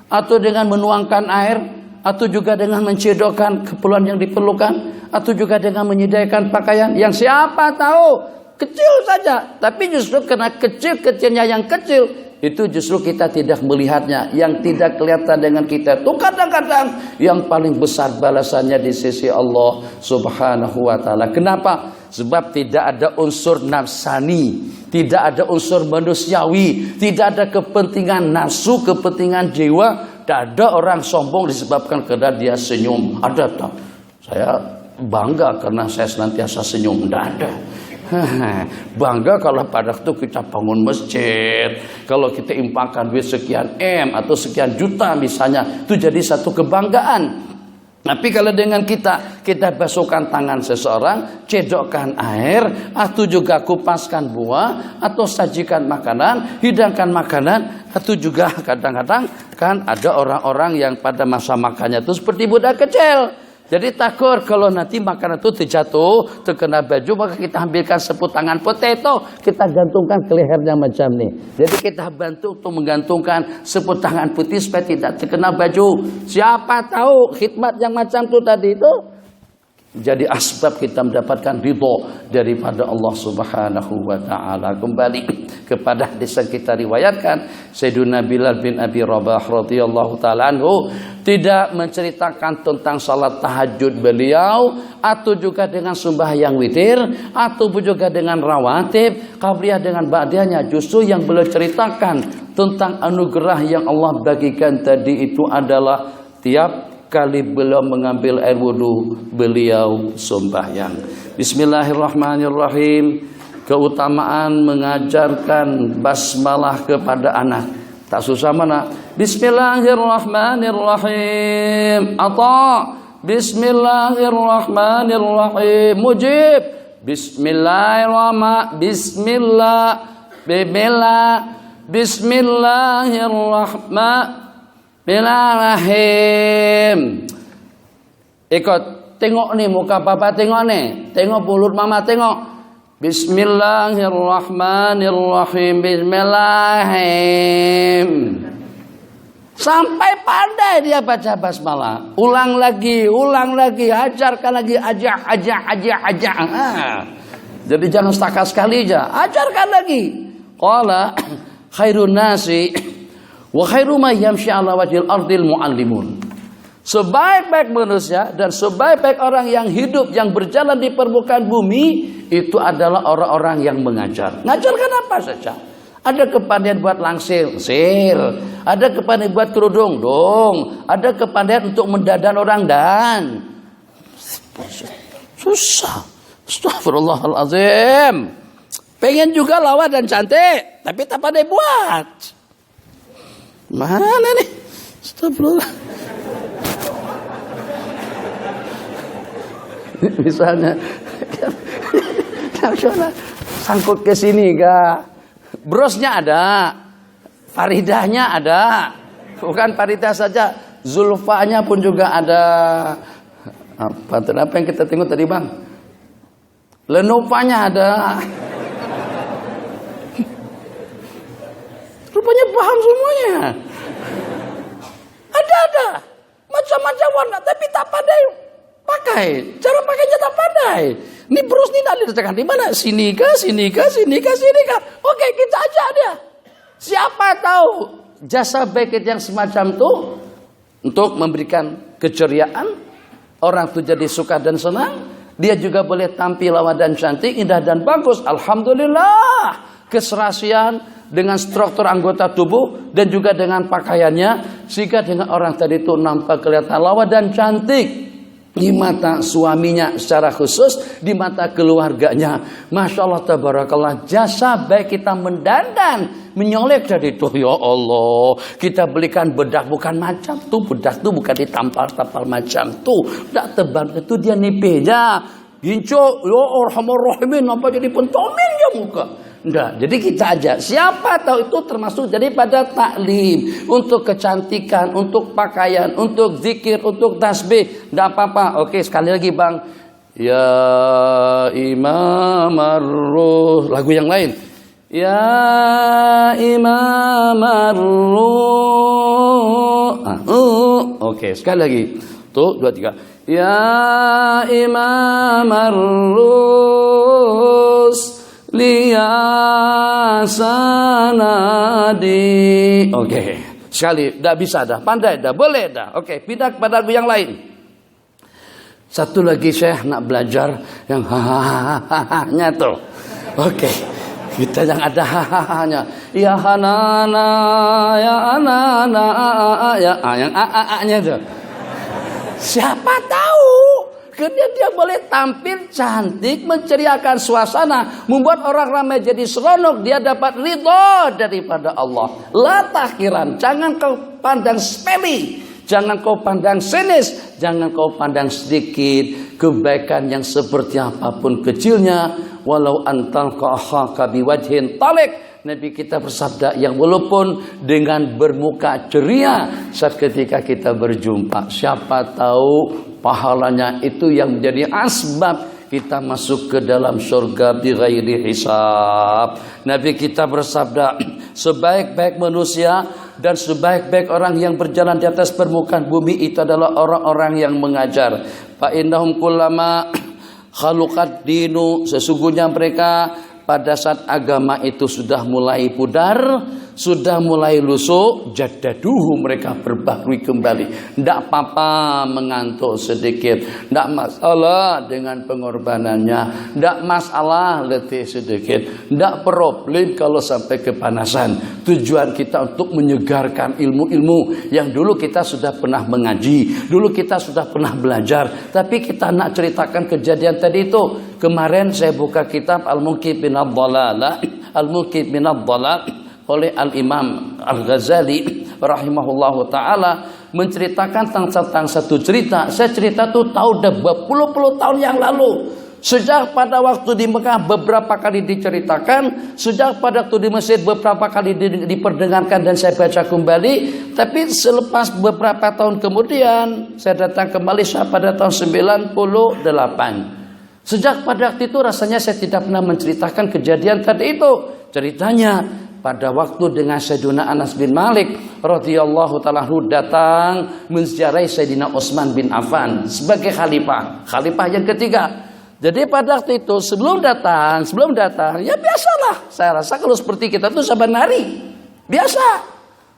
atau dengan menuangkan air, atau juga dengan mencedokkan keperluan yang diperlukan, atau juga dengan menyediakan pakaian yang siapa tahu kecil saja, tapi justru karena kecilnya yang kecil itu justru kita tidak melihatnya, yang tidak kelihatan dengan kita itu kadang-kadang yang paling besar balasannya di sisi Allah Subhanahu wa taala. Kenapa? Sebab tidak ada unsur nafsani, tidak ada unsur manusiawi, tidak ada kepentingan nafsu, kepentingan jiwa. Tidak ada orang sombong disebabkan karena dia senyum. Ada tak? Saya bangga karena saya senantiasa senyum. Tidak ada. Bangga kalau pada waktu kita bangun masjid, kalau kita infakkan duit sekian M atau sekian juta misalnya, itu jadi satu kebanggaan. Tapi kalau dengan kita basuhkan tangan seseorang, cedokkan air, atau juga kupaskan buah, atau sajikan makanan, hidangkan makanan, atau juga kadang-kadang kan ada orang-orang yang pada masa makannya itu seperti budak kecil. Jadi takut kalau nanti makanan itu terjatuh, terkena baju, maka kita ambilkan seput tangan potato, kita gantungkan ke lehernya macam ini. Jadi kita bantu untuk menggantungkan seput tangan putih supaya tidak terkena baju. Siapa tahu khidmat yang macam itu tadi itu jadi asbab kita mendapatkan ridho daripada Allah Subhanahu wa taala. Kembali kepada hadis yang kita riwayatkan, Sayyidina Bilal bin Abi Rabah radhiyallahu taala anhu tidak menceritakan tentang salat tahajud beliau, atau juga dengan sembahyang witir, atau juga dengan rawatib, qabliyah dengan ba'diyahnya. Justru yang beliau ceritakan tentang anugerah yang Allah bagikan tadi itu adalah tiap kali beliau mengambil air wudu, beliau sembahyang. Bismillahirrahmanirrahim. Keutamaan mengajarkan basmalah kepada anak. Tak susah mana? Bismillahirrahmanirrahim. Ata. Bismillahirrahmanirrahim. Mujib. Bismillahirrahmanirrahim. Bismillahirrahmanirrahim. Bismillahirrahmanirrahim. Ikut, tengok nih muka papa, tengok nih. Tengok mulut mama, tengok. Bismillahirrahmanirrahim. Bismillahirrahmanirrahim. Sampai pandai dia baca basmalah. Ulang lagi, ajarkan lagi, ajak. Jadi jangan setakat sekali aja, ajarkan lagi. Qala khairun nasi wa khairu ma yamshi ala wajhil ardil muallimun. Sebaik-baik manusia dan sebaik-baik orang yang hidup, yang berjalan di permukaan bumi, itu adalah orang-orang yang mengajar. Ngajarkan apa saja. Ada kepandaian buat langsir, ada kepandaian buat kerudung, dong. Ada kepandaian untuk mendadan orang dan. Susah. Astagfirullahaladzim. Pengen juga lawa dan cantik, tapi tak pandai buat. Mana nih? Astagfirullah. Misalnya sangkut ke sini kak, brosnya ada, faridahnya ada, bukan faridah saja, zulfanya pun juga ada. Apa yang kita tengok tadi bang? Lenopanya ada. Rupanya paham semuanya. Ada macam-macam warna, tapi tak pandai pakai, cara pakainya tak pandai. Ini bros ini nak letakkan di mana? Sini kah? Oke, kita ajak dia. Siapa tahu jasa baik yang semacam itu untuk memberikan keceriaan, orang itu jadi suka dan senang. Dia juga boleh tampil lawa dan cantik, indah dan bagus. Alhamdulillah. Keserasian dengan struktur anggota tubuh dan juga dengan pakaiannya, sehingga dengan orang tadi itu nampak kelihatan lawa dan cantik di mata suaminya secara khusus, di mata keluarganya. Masya Allah tabarakallah, jasa baik kita mendandan, menyolek dari itu. Ya Allah, kita belikan bedak bukan macam tuh, bedak tuh bukan ditampal-tampal macam tuh, bedak tebal itu dia nipihnya ginco. Ya Arhamar-Rahimin, apa jadi pentomin ya muka. Enggak, jadi kita ajak. Siapa tahu itu termasuk daripada taklim, untuk kecantikan, untuk pakaian, untuk zikir, untuk tasbih. Enggak apa-apa. Oke, sekali lagi bang. Ya Imam Ar-Ruh. Lagu yang lain. Ya Imam Ar-Ruh. Oke, sekali lagi. Tuh, 2, 3. Ya Imam Ar-Ruh. Liasanadi. Oke, sekali, dah bisa dah, pandai dah, boleh dah. Oke, pindah kepada lagu yang lain. Satu lagi saya nak belajar yang ha-ha-ha-nya tuh. Oke, kita yang ada ha-ha-nya. Ya hanana, ya anana, ya yang a-a-nya tuh. Siapa tahu? Karena dia boleh tampil cantik, menceriakan suasana, membuat orang ramai jadi seronok, dia dapat ridho daripada Allah. La takhiran, jangan kau pandang sepele, jangan kau pandang sinis, jangan kau pandang sedikit. Kebaikan yang seperti apapun kecilnya, walau antal kahaka biwajhin talik. Nabi kita bersabda, yang walaupun dengan bermuka ceria saat ketika kita berjumpa, siapa tahu pahalanya itu yang menjadi asbab kita masuk ke dalam surga bighairi hisab. Nabi kita bersabda, sebaik-baik manusia dan sebaik-baik orang yang berjalan di atas permukaan bumi itu adalah orang-orang yang mengajar. Fa innahum kullama khaluqad dinu, sesungguhnya mereka pada saat agama itu sudah mulai pudar, sudah mulai lusuh, jadaduhu, mereka berbaharui kembali. Tidak apa-apa mengantuk sedikit, tidak masalah dengan pengorbanannya, tidak masalah letih sedikit, tidak problem kalau sampai kepanasan. Tujuan kita untuk menyegarkan ilmu-ilmu yang dulu kita sudah pernah mengaji, dulu kita sudah pernah belajar, tapi kita nak ceritakan kejadian tadi itu. Kemarin saya buka kitab Al-Muqid bin Ad-Dalalah, Al-Muqid bin Ad-Dalal oleh Al-Imam Al-Ghazali rahimahullahu ta'ala, menceritakan tentang satu cerita. Saya cerita tuh tahu dah berpuluh-puluh tahun yang lalu. Sejak pada waktu di Mekah beberapa kali diceritakan, sejak pada waktu di Mesir beberapa kali diperdengarkan dan saya baca kembali. Tapi selepas beberapa tahun kemudian saya datang ke Malaysia pada tahun 98. Sejak pada waktu itu rasanya saya tidak pernah menceritakan kejadian tadi itu. Ceritanya pada waktu dengan Sayyidina Anas bin Malik radhiyallahu ta'ala datang menziarahi Sayyidina Utsman bin Affan sebagai khalifah yang ketiga. Jadi pada waktu itu sebelum datang ya biasalah. Saya rasa kalau seperti kita tuh saban hari biasa.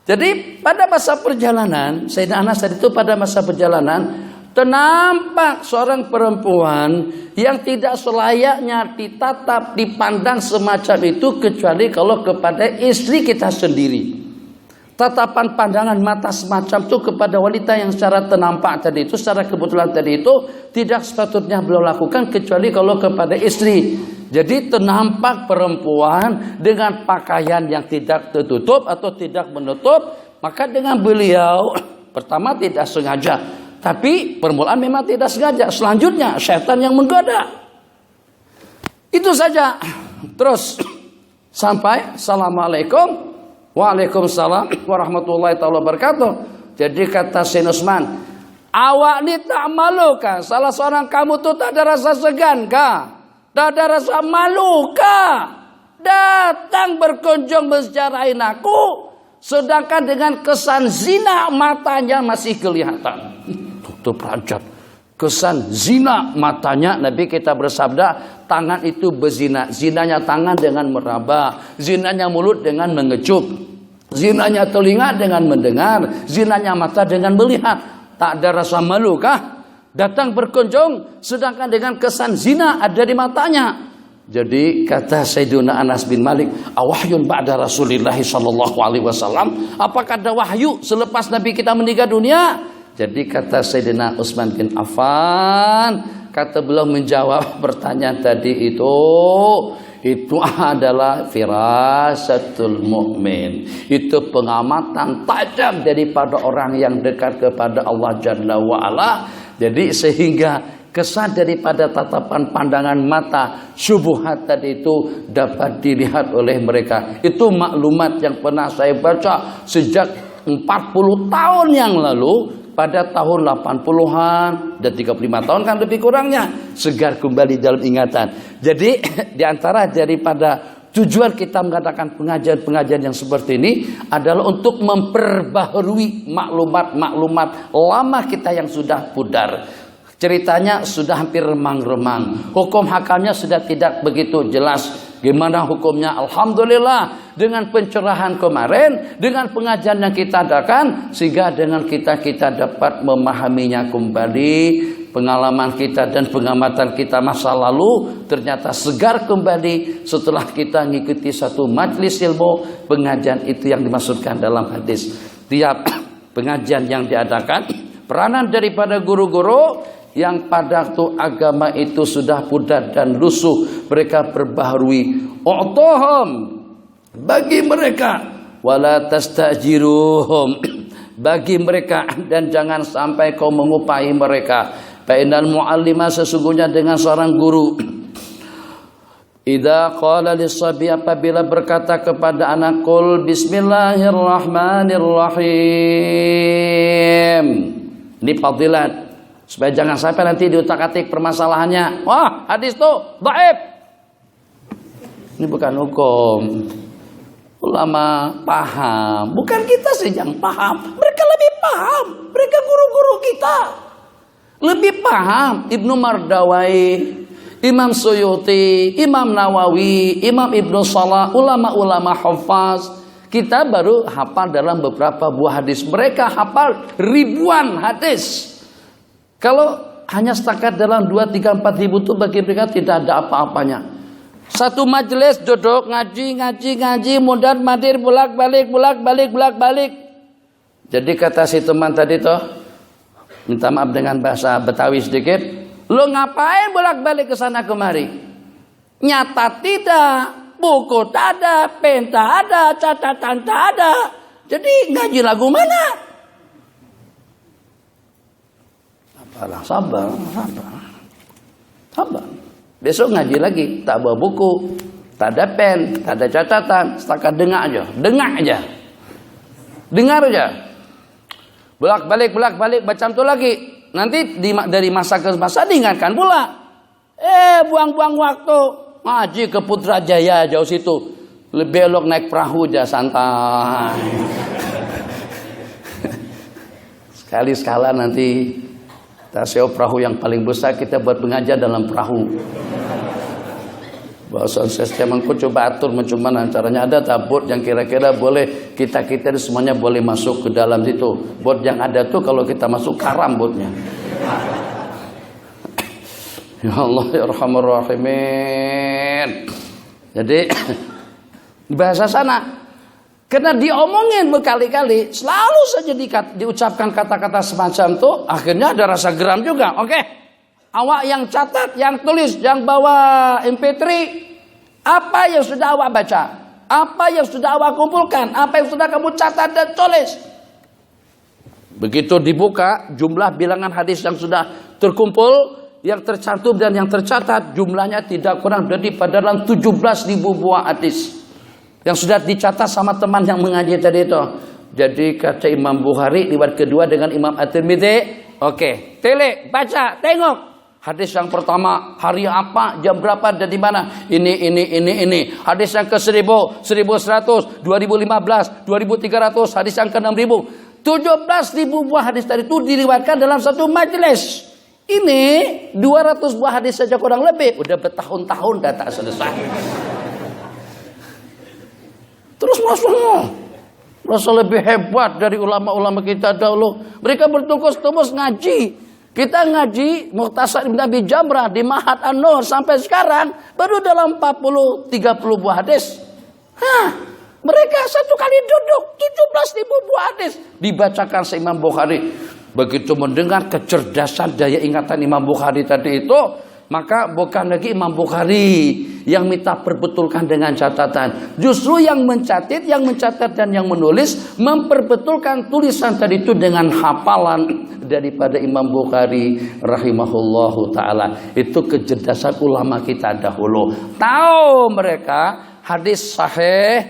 Jadi pada masa perjalanan Sayyidina Anas tadi itu pada masa perjalanan ternampak seorang perempuan yang tidak selayaknya ditatap, dipandang semacam itu kecuali kalau kepada istri kita sendiri. Tatapan pandangan mata semacam itu kepada wanita yang secara ternampak tadi itu, secara kebetulan tadi itu tidak sepatutnya beliau lakukan kecuali kalau kepada istri. Jadi ternampak perempuan dengan pakaian yang tidak tertutup atau tidak menutup, maka dengan beliau pertama tidak sengaja. Tapi permulaan memang tidak sengaja. Selanjutnya syaitan yang menggoda. Itu saja. Terus sampai Assalamualaikum. Waalaikumsalam warahmatullahi wabarakatuh. Jadi kata Sayyidina Utsman, awak ni tak malu kah? Salah seorang kamu tu tak ada rasa segan kah? Tak ada rasa malu kah? Datang berkunjung menziarahi aku, sedangkan dengan kesan zina matanya masih kelihatan. Itu perancat. Kesan zina matanya, Nabi kita bersabda, tangan itu berzina. Zinanya tangan dengan meraba, zinanya mulut dengan mengecup, zinanya telinga dengan mendengar, zinanya mata dengan melihat. Tak ada rasa malu kah? Datang berkunjung sedangkan dengan kesan zina ada di matanya. Jadi kata Sayyidina Anas bin Malik, awahyun ba'da Rasulillah sallallahu alaihi wasallam, apakah ada wahyu selepas Nabi kita meninggal dunia? Jadi kata Sayyidina Utsman bin Affan, kata beliau menjawab pertanyaan tadi itu adalah firasatul mukmin. Itu pengamatan tajam daripada orang yang dekat kepada Allah Jalla wa Ala. Jadi sehingga kesan daripada tatapan pandangan mata syubhat tadi itu dapat dilihat oleh mereka. Itu maklumat yang pernah saya baca sejak 40 tahun yang lalu. Pada tahun 80-an dan 35 tahun kan lebih kurangnya segar kembali dalam ingatan. Jadi diantara daripada tujuan kita mengadakan pengajian-pengajian yang seperti ini adalah untuk memperbaharui maklumat-maklumat lama kita yang sudah pudar. Ceritanya sudah hampir remang-remang. Hukum hakamnya sudah tidak begitu jelas. Gimana hukumnya? Alhamdulillah dengan pencerahan kemarin, dengan pengajian yang kita adakan, sehingga dengan kita dapat memahaminya kembali. Pengalaman kita dan pengamatan kita masa lalu ternyata segar kembali setelah kita mengikuti satu majelis ilmu. Pengajian itu yang dimaksudkan dalam hadis. Tiap pengajian yang diadakan, peranan daripada guru-guru yang pada waktu agama itu sudah pudar dan lusuh, mereka perbaharui. U'tuhum, bagi mereka, wala tastajiruhum, bagi mereka, dan jangan sampai kau mengupahi mereka. Fa'innal mu'allima, sesungguhnya dengan seorang guru, idza qala lis-sabi, apabila berkata kepada anak, qul bismillahirrahmanirrahim. Ini fadilat. Supaya jangan sampai nanti diutak-atik permasalahannya. Wah, hadis itu dhaif. Ini bukan hukum. Ulama paham. Bukan kita saja yang paham. Mereka lebih paham. Mereka guru-guru kita. Lebih paham. Ibnu Mardawai, Imam Suyuti, Imam Nawawi, Imam Ibnu Salah, ulama-ulama hafaz. Kita baru hafal dalam beberapa buah hadis. Mereka hafal ribuan hadis. Kalau hanya setakat dalam 2, 3, 4 ribu itu bagi mereka tidak ada apa-apanya. Satu majelis duduk ngaji, mundar mandir, bolak-balik. Jadi kata si teman tadi toh, minta maaf dengan bahasa Betawi sedikit, lo ngapain bolak-balik ke sana kemari? Nyata tidak, buku tak ada, pen tak ada, catatan tak ada. Jadi ngaji lagu mana? Sabar. Besok ngaji lagi, tak bawa buku, tak ada pen, tak ada catatan, setakat dengar aja. Dengar aja. Bolak-balik macam tu lagi. Nanti dari masa ke masa diingatkan pula. Buang-buang waktu. Ngaji ke Putrajaya jauh situ. Lebih elok naik perahu aja santai. Sekali-sekala nanti kita sewa perahu yang paling besar, kita buat pengajar dalam perahu. Bahasa saya coba atur macam mana caranya. Ada tak bot yang kira-kira boleh kita semuanya boleh masuk ke dalam situ. Bot yang ada tuh kalau kita masuk karam botnya. Ya Allah ya Rahman Rahimin. Jadi bahasa sana karena diomongin berkali-kali, selalu saja diucapkan kata-kata semacam itu, akhirnya ada rasa geram juga. Oke. Awak yang catat, yang tulis, yang bawa MP3, apa yang sudah awak baca, apa yang sudah awak kumpulkan, apa yang sudah kamu catat dan tulis. Begitu dibuka, jumlah bilangan hadis yang sudah terkumpul, yang tercantum dan yang tercatat, jumlahnya tidak kurang daripada dalam 17.000 buah hadis yang sudah dicatat sama teman yang mengaji tadi itu. Jadi kata Imam Bukhari riwayat kedua dengan Imam At-Tirmidzi, oke, telik, baca, tengok. Hadis yang pertama hari apa, jam berapa dan di mana? Ini. Hadis yang ke-1000, 1100, 2015, 2300, hadis yang ke-6000. 17.000 buah hadis tadi itu diriwayatkan dalam satu majelis. Ini 200 buah hadis saja kurang lebih, udah bertahun-tahun dah tak selesai. Terus merasa lebih hebat dari ulama-ulama kita dahulu. Mereka bertukus-tukus ngaji. Kita ngaji Mukhtasar Ibn Abi Jamrah di Ma'had An-Nur sampai sekarang baru dalam 40-30 buah hadis. Mereka satu kali duduk 17.000 buah hadis dibacakan Imam Bukhari. Begitu mendengar kecerdasan daya ingatan Imam Bukhari tadi itu, maka bukan lagi Imam Bukhari yang minta perbetulkan dengan catatan. Justru yang mencatat dan yang menulis memperbetulkan tulisan tadi itu dengan hafalan daripada Imam Bukhari rahimahullahu ta'ala. Itu kecerdasan ulama kita dahulu. Tahu mereka hadis sahih,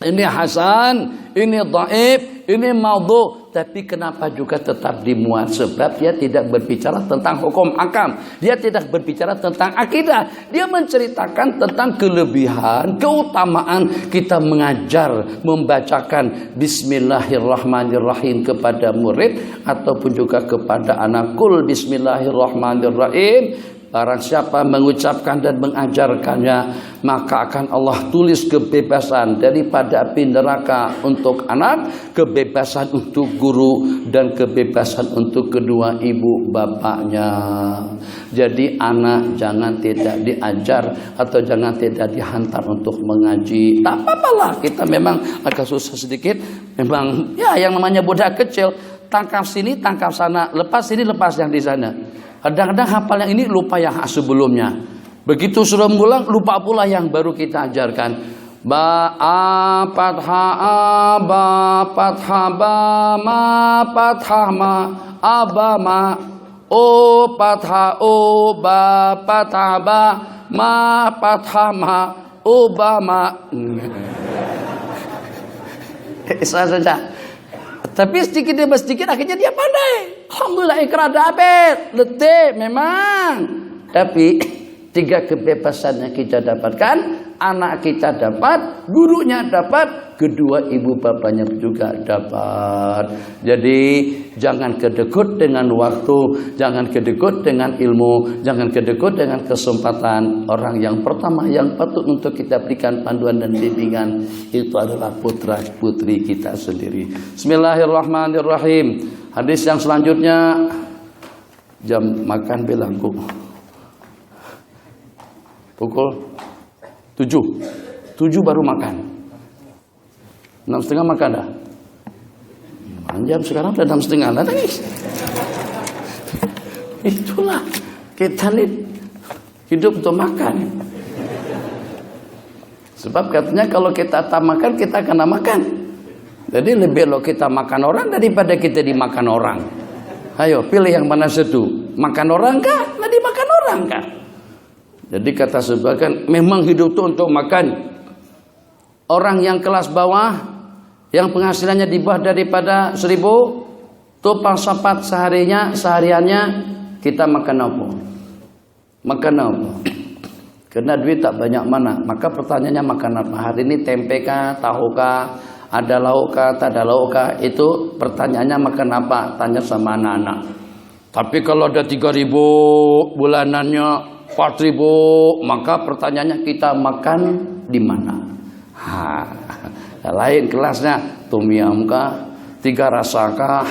ini hasan, ini dhaif, ini maudhu. Tapi kenapa juga tetap dimuat? Sebab dia tidak berbicara tentang hukum akam. Dia tidak berbicara tentang akidah. Dia menceritakan tentang kelebihan, keutamaan kita mengajar, membacakan Bismillahirrahmanirrahim kepada murid ataupun juga kepada anak. Kul Bismillahirrahmanirrahim. Barang siapa mengucapkan dan mengajarkannya, maka akan Allah tulis kebebasan daripada api neraka untuk anak, kebebasan untuk guru, dan kebebasan untuk kedua ibu bapaknya. Jadi anak jangan tidak diajar atau jangan tidak dihantar untuk mengaji. Tak apa-apalah, kita memang agak susah sedikit. Memang ya yang namanya budak kecil, tangkap sini, tangkap sana, lepas sini, lepas yang di sana. Kadang-kadang hafal yang ini lupa yang sebelumnya. Begitu sudah mengulang lupa pula yang baru kita ajarkan. Ba a fathah a ba fathah ba ma fathah ma aba ma o fathah o ba fathah ba ma fathah ma obama. Saja. Tapi sedikit demi sedikit akhirnya dia pandai. Alhamdulillah ikrar dapat. Letih memang. Tapi 3 kebebasan yang kita dapatkan. Anak kita dapat, gurunya dapat, kedua ibu bapaknya juga dapat. Jadi jangan kedekut dengan waktu, jangan kedekut dengan ilmu, jangan kedekut dengan kesempatan. Orang yang pertama yang patut untuk kita berikan panduan dan bimbingan itu adalah putra putri kita sendiri. Bismillahirrahmanirrahim. Hadis yang selanjutnya, jam makan belangku pukul 7 baru makan. 6:30 makan dah. Jam sekarang udah 6:30 lah nangis. Itulah kita nih hidup untuk makan. Sebab katanya kalau kita tak makan kita kena makan. Jadi lebih lo kita makan orang daripada kita dimakan orang. Ayo pilih yang mana satu. Makan orang kah? Nah dimakan orang kah? Jadi kata sebagian, memang hidup itu untuk makan. Orang yang kelas bawah, yang penghasilannya di bawah daripada 1.000, tuh palsapat sehariannya kita makan apa? Makan apa? Karena duit tak banyak mana. Maka pertanyaannya makan apa? Hari ini tempe kah, tahu kah, ada lauk kah, tak ada lauk kah? Itu pertanyaannya makan apa? Tanya sama anak-anak. Tapi kalau ada 3.000 bulanannya, 4.000, maka pertanyaannya kita makan di mana? Lain kelasnya, tom yum kah, 3 rasa kah,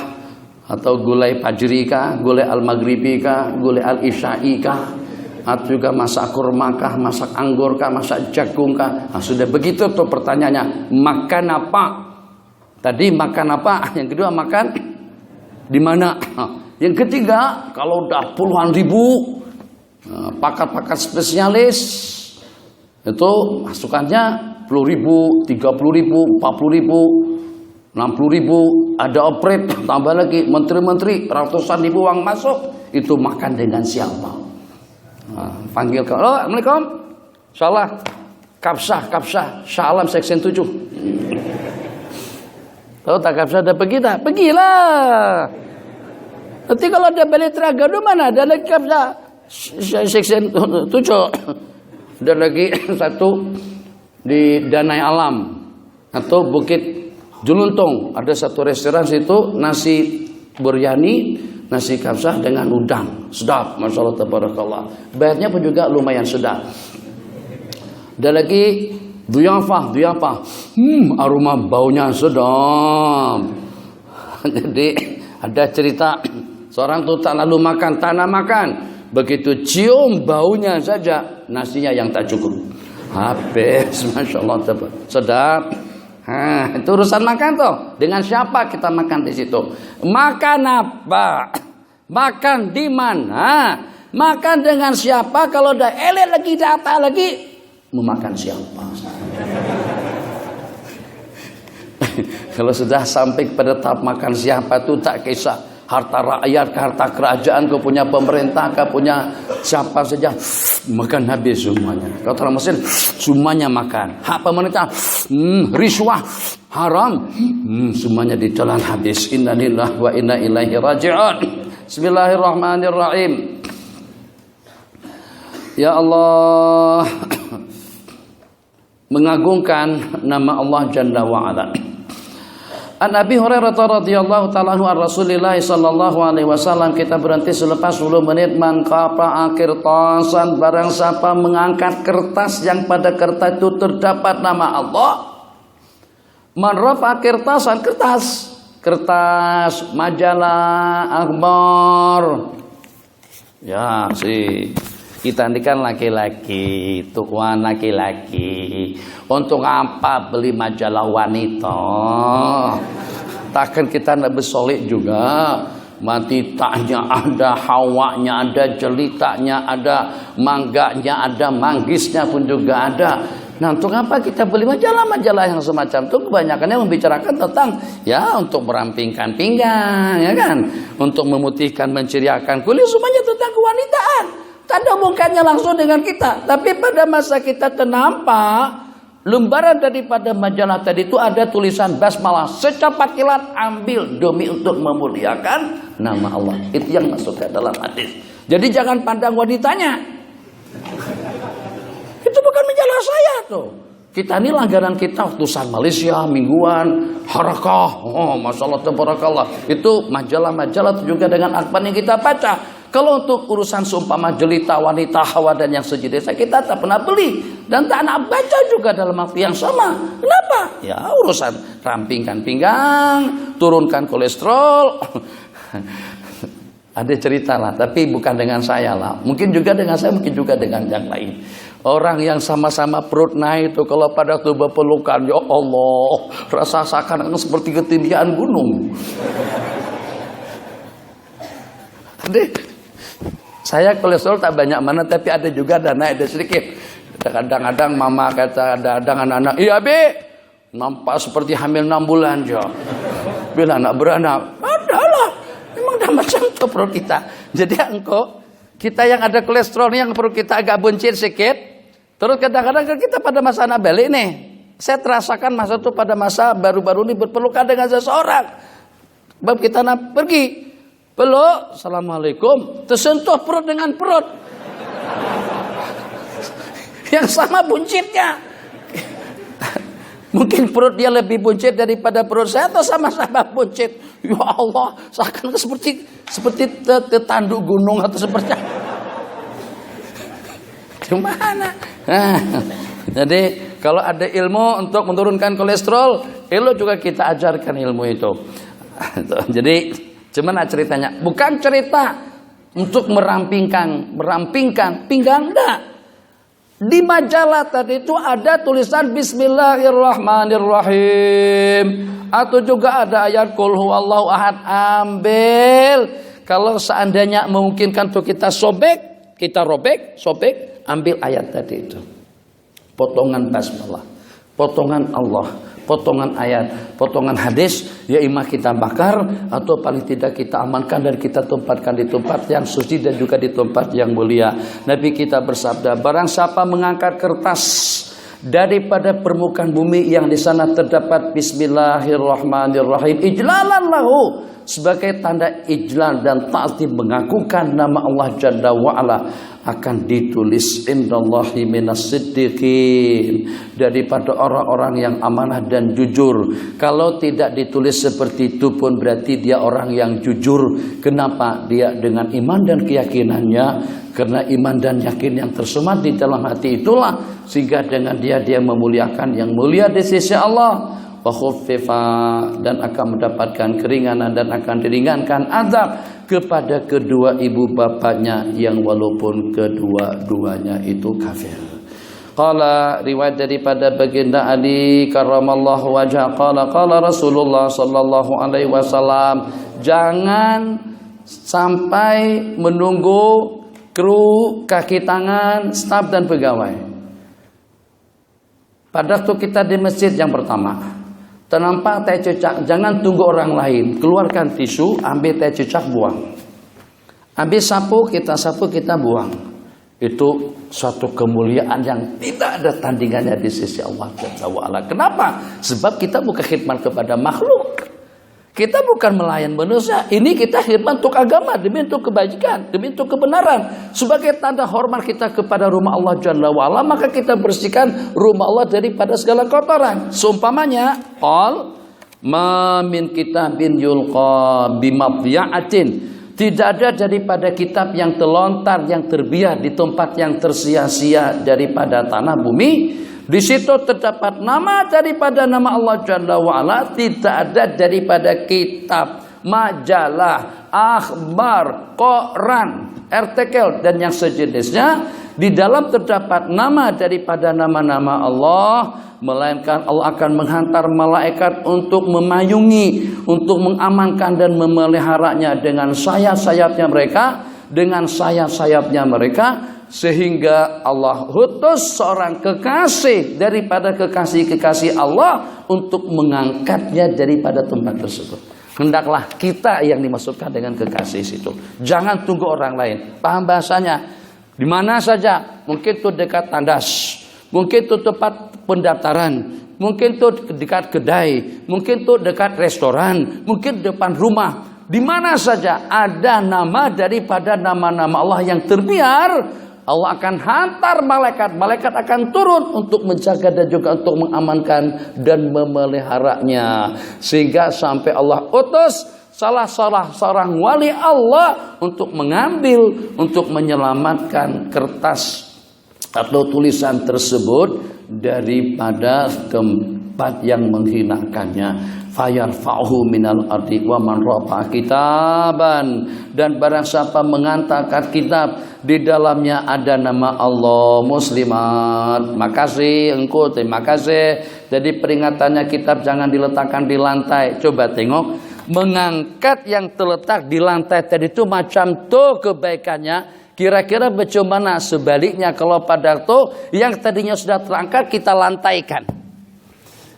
atau gulai fajri kah, gulai al-maghribi kah, gulai al-isya'i kah, atau juga masak kurma kah, masak anggur kah, masak jagung kah. Nah, sudah begitu tuh pertanyaannya, makan apa? Tadi makan apa? Yang kedua makan di mana? Yang ketiga, kalau udah puluhan ribu, pakat-pakat spesialis, itu masukannya 10.000, 30.000, 40.000, 60.000, ada operate, tambah lagi menteri-menteri, ratusan ribu uang masuk. Itu makan dengan siapa? Nah, panggil ke, oh, Assalamualaikum. Salah, kapsah, Syah Alam Section 7. Tahu tak kapsah ada pergi tak? Pergilah. Nanti kalau ada balik Tragado mana? Ada lagi kapsah Section 7. Ada lagi satu di Danai Alam atau Bukit Juluntung, ada satu restoran situ, nasi biryani, nasi kapsah dengan udang, sedap, masya Allah tabarakallah. Bayarnya pun juga lumayan sedap. Ada lagi duyafah, aroma baunya sedap. Jadi ada cerita seorang tuh tak lalu makan, tanah makan, begitu cium baunya saja nasinya yang tak cukup. Habis, masya Allah, sedap. Itu urusan makan tuh. Dengan siapa kita makan di situ? Makan apa? Makan di mana? Makan dengan siapa? Kalau udah elit lagi, data lagi, mau makan siapa? Kalau sudah sampai kepada tahap makan siapa itu tak kisah. Harta rakyat, harta kerajaan, kau punya pemerintah, kau punya siapa saja, makan habis semuanya. Kalau orang Muslim, semuanya makan. Hak pemerintah, riswah, haram, semuanya ditelan habis. Innalillahi wa inna ilaihi raji'un. Bismillahirrahmanirrahim. Ya Allah, mengagungkan nama Allah Jalla wa'ala. An Abi Hurairah radhiyallahu ta'ala anhu Rasulullah sallallahu alaihi wasallam, kita berhenti selepas 10 menit. Man qapa akhirtasan, barang siapa mengangkat kertas yang pada kertas itu terdapat nama Allah. Man rafa akhirtasan, kertas majalah akhbar. Ya sih, kita ini kan laki-laki, tuan laki-laki. Untuk apa beli majalah wanita? Takkan kita nak bersolek juga. Matitanya ada, hawanya ada, jelitanya ada, mangganya ada, manggisnya pun juga ada. Nah, untuk apa kita beli majalah-majalah yang semacam itu? Kebanyakannya membicarakan tentang ya untuk merampingkan pinggang, ya kan? Untuk memutihkan, menceriakan kulit, semuanya tentang kewanitaan. Tak ada hubungannya langsung dengan kita. Tapi pada masa kita nampak lembaran daripada majalah tadi itu ada tulisan basmalah, secepat kilat ambil demi untuk memuliakan nama Allah. Itu yang masuk ke dalam hadis. Jadi jangan pandang wanitanya. Itu bukan majalah saya tuh. Kita ini langganan kita, tulisan Malaysia, mingguan, Harakah, masyaallah tabarakallah. Itu majalah-majalah juga dengan akban yang kita baca. Kalau untuk urusan seumpama jelita, wanita, hawa dan yang sejenis, kita tak pernah beli dan tak nak baca juga dalam waktu yang sama. Kenapa? Ya urusan rampingkan pinggang, turunkan kolesterol. Ada cerita lah, tapi bukan dengan saya lah. Mungkin juga dengan saya, mungkin juga dengan yang lain. Orang yang sama-sama perut naik itu kalau pada tuh berpelukan, ya Allah, rasa seakan-akan seperti ketindihan gunung. Saya kolesterol tak banyak mana, tapi ada juga ada naik, ada sedikit. Kadang-kadang mama kata, kadang anak-anak, iya be, nampak seperti hamil 6 bulan jo. Bila anak beranak, adalah, memang dah macam itu perut kita. Jadi engkau Kita yang ada kolesterol yang perlu kita agak buncit sedikit. Terus kadang-kadang kita pada masa anak balik nih. Saya terasakan masa itu pada masa baru-baru ini berpelukan dengan seseorang. Sebab kita pergi. Peluk, assalamualaikum. Tersentuh perut dengan perut. Yang sama buncitnya. Mungkin perut dia lebih buncit daripada perut saya atau sama-sama buncit. Ya Allah, seakan seperti tetanduk gunung atau seperti gimana? Jadi kalau ada ilmu untuk menurunkan kolesterol, ilmu juga kita ajarkan ilmu itu. Jadi gimana ceritanya? Bukan cerita untuk merampingkan pinggang, enggak. Di majalah tadi itu ada tulisan Bismillahirrahmanirrahim. Atau juga ada ayat Qul huwallahu ahad. Ambil. Kalau seandainya memungkinkan untuk kita sobek, kita sobek, ambil ayat tadi itu. Potongan basmalah, potongan Allah, potongan ayat, potongan hadis, ya imah kita bakar atau paling tidak kita amankan dan kita tempatkan di tempat yang suci dan juga di tempat yang mulia. Nabi kita bersabda, barang siapa mengangkat kertas daripada permukaan bumi yang di sana terdapat Bismillahirrahmanirrahim ijlalan lahu, sebagai tanda ijlal dan ta'zim mengakukan nama Allah Jalla wa'ala, akan ditulis indallahi minas siddiqin, daripada orang-orang yang amanah dan jujur. Kalau tidak ditulis seperti itu pun berarti dia orang yang jujur. Kenapa? Dia dengan iman dan keyakinannya, karena iman dan yakin yang tersemat di dalam hati itulah sehingga dengan dia memuliakan yang mulia di sisi Allah. Dan akan mendapatkan keringanan dan akan diringankan azab kepada kedua ibu bapaknya yang walaupun kedua-duanya itu kafir. Qala, riwayat daripada baginda Ali karramallahu wajhah, qala Rasulullah sallallahu alaihi wasallam, jangan sampai menunggu kru, kaki tangan, staf dan pegawai. Pada waktu kita di masjid yang pertama, ternampak teh cecak, jangan tunggu orang lain. Keluarkan tisu, ambil teh cecak, buang. Ambil sapu, kita buang. Itu suatu kemuliaan yang tidak ada tandingannya di sisi Allah Jalla wa'ala. Kenapa? Sebab kita bukan khidmat kepada makhluk. Kita bukan melayan manusia. Ini kita khidmat untuk agama, demi untuk kebajikan, demi untuk kebenaran. Sebagai tanda hormat kita kepada rumah Allah Jalla wa'ala, maka kita bersihkan rumah Allah daripada segala kotoran. Seumpamanya, qal ma min kitabin yulqa bimafya'atin. Tidak ada daripada kitab yang terlontar, yang terbiar di tempat yang tersia-sia daripada tanah bumi. Di situ terdapat nama daripada nama Allah Jalla wa'ala. Tidak ada daripada kitab, majalah, akhbar, koran, artikel dan yang sejenisnya. Di dalam terdapat nama daripada nama-nama Allah, melainkan Allah akan menghantar malaikat untuk memayungi, untuk mengamankan dan memeliharanya dengan sayap-sayapnya mereka, sehingga Allah utus seorang kekasih daripada kekasih-kekasih Allah untuk mengangkatnya daripada tempat tersebut. Hendaklah kita yang dimaksudkan dengan kekasih itu. Jangan tunggu orang lain. Paham bahasanya? Di mana saja, mungkin itu dekat tandas, mungkin itu tempat pendaftaran, mungkin itu dekat kedai, mungkin itu dekat restoran, mungkin depan rumah. Di mana saja ada nama daripada nama-nama Allah yang terbiar, Allah akan hantar malaikat. Malaikat akan turun untuk menjaga dan juga untuk mengamankan dan memeliharanya. Sehingga sampai Allah utus salah seorang wali Allah untuk mengambil, untuk menyelamatkan kertas atau tulisan tersebut daripada tempat yang menghinakannya. Fayarfa'uhu minal ardi wa man rafa'a kitaban, dan barang siapa mengangkat kitab di dalamnya ada nama Allah. Muslimat, makasih engkau, terima kasih. Jadi peringatannya kitab jangan diletakkan di lantai. Coba tengok, mengangkat yang terletak di lantai tadi itu macam tuh kebaikannya. Kira-kira bagaimana sebaliknya kalau pada waktu yang tadinya sudah terangkat kita lantaikan,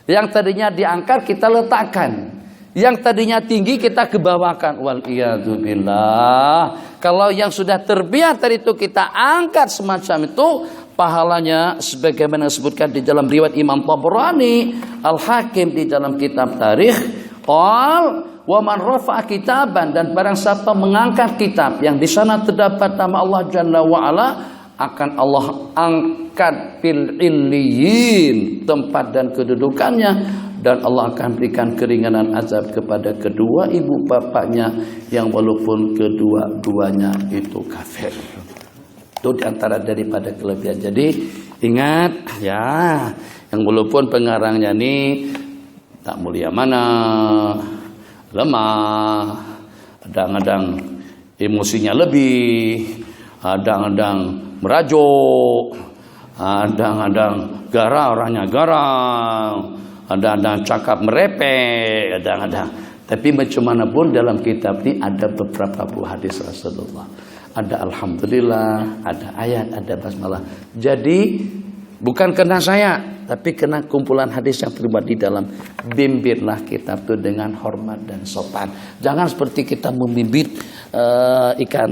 yang tadinya diangkat kita letakkan. Yang tadinya tinggi kita kebawakan. Waliyadzubillah. Kalau yang sudah terbiasa itu kita angkat semacam itu, pahalanya sebagaimana disebutkan di dalam riwayat Imam Tabrani, Al-Hakim di dalam kitab tarikh, wa man rafa'a kitaban, dan barang siapa mengangkat kitab yang di sana terdapat nama Allah Jalla wa Ala, akan Allah angkat fil illiyin, tempat dan kedudukannya, dan Allah akan berikan keringanan azab kepada kedua ibu bapaknya yang walaupun kedua-duanya itu kafir. Itu diantara daripada kelebihan. Jadi ingat ya, yang walaupun pengarangnya ini tak mulia mana, lemah, kadang-kadang emosinya lebih, kadang-kadang merajuk, kadang-kadang orangnya garang, kadang-kadang cakap merepek, kadang-kadang. Tapi macam mana pun dalam kitab ini ada beberapa buah hadis Rasulullah. Ada alhamdulillah, ada ayat, ada basmalah. Jadi bukan karena saya, tapi karena kumpulan hadis yang terlibat di dalam. Bimbirlah kitab itu dengan hormat dan sopan. Jangan seperti kita membibit ikan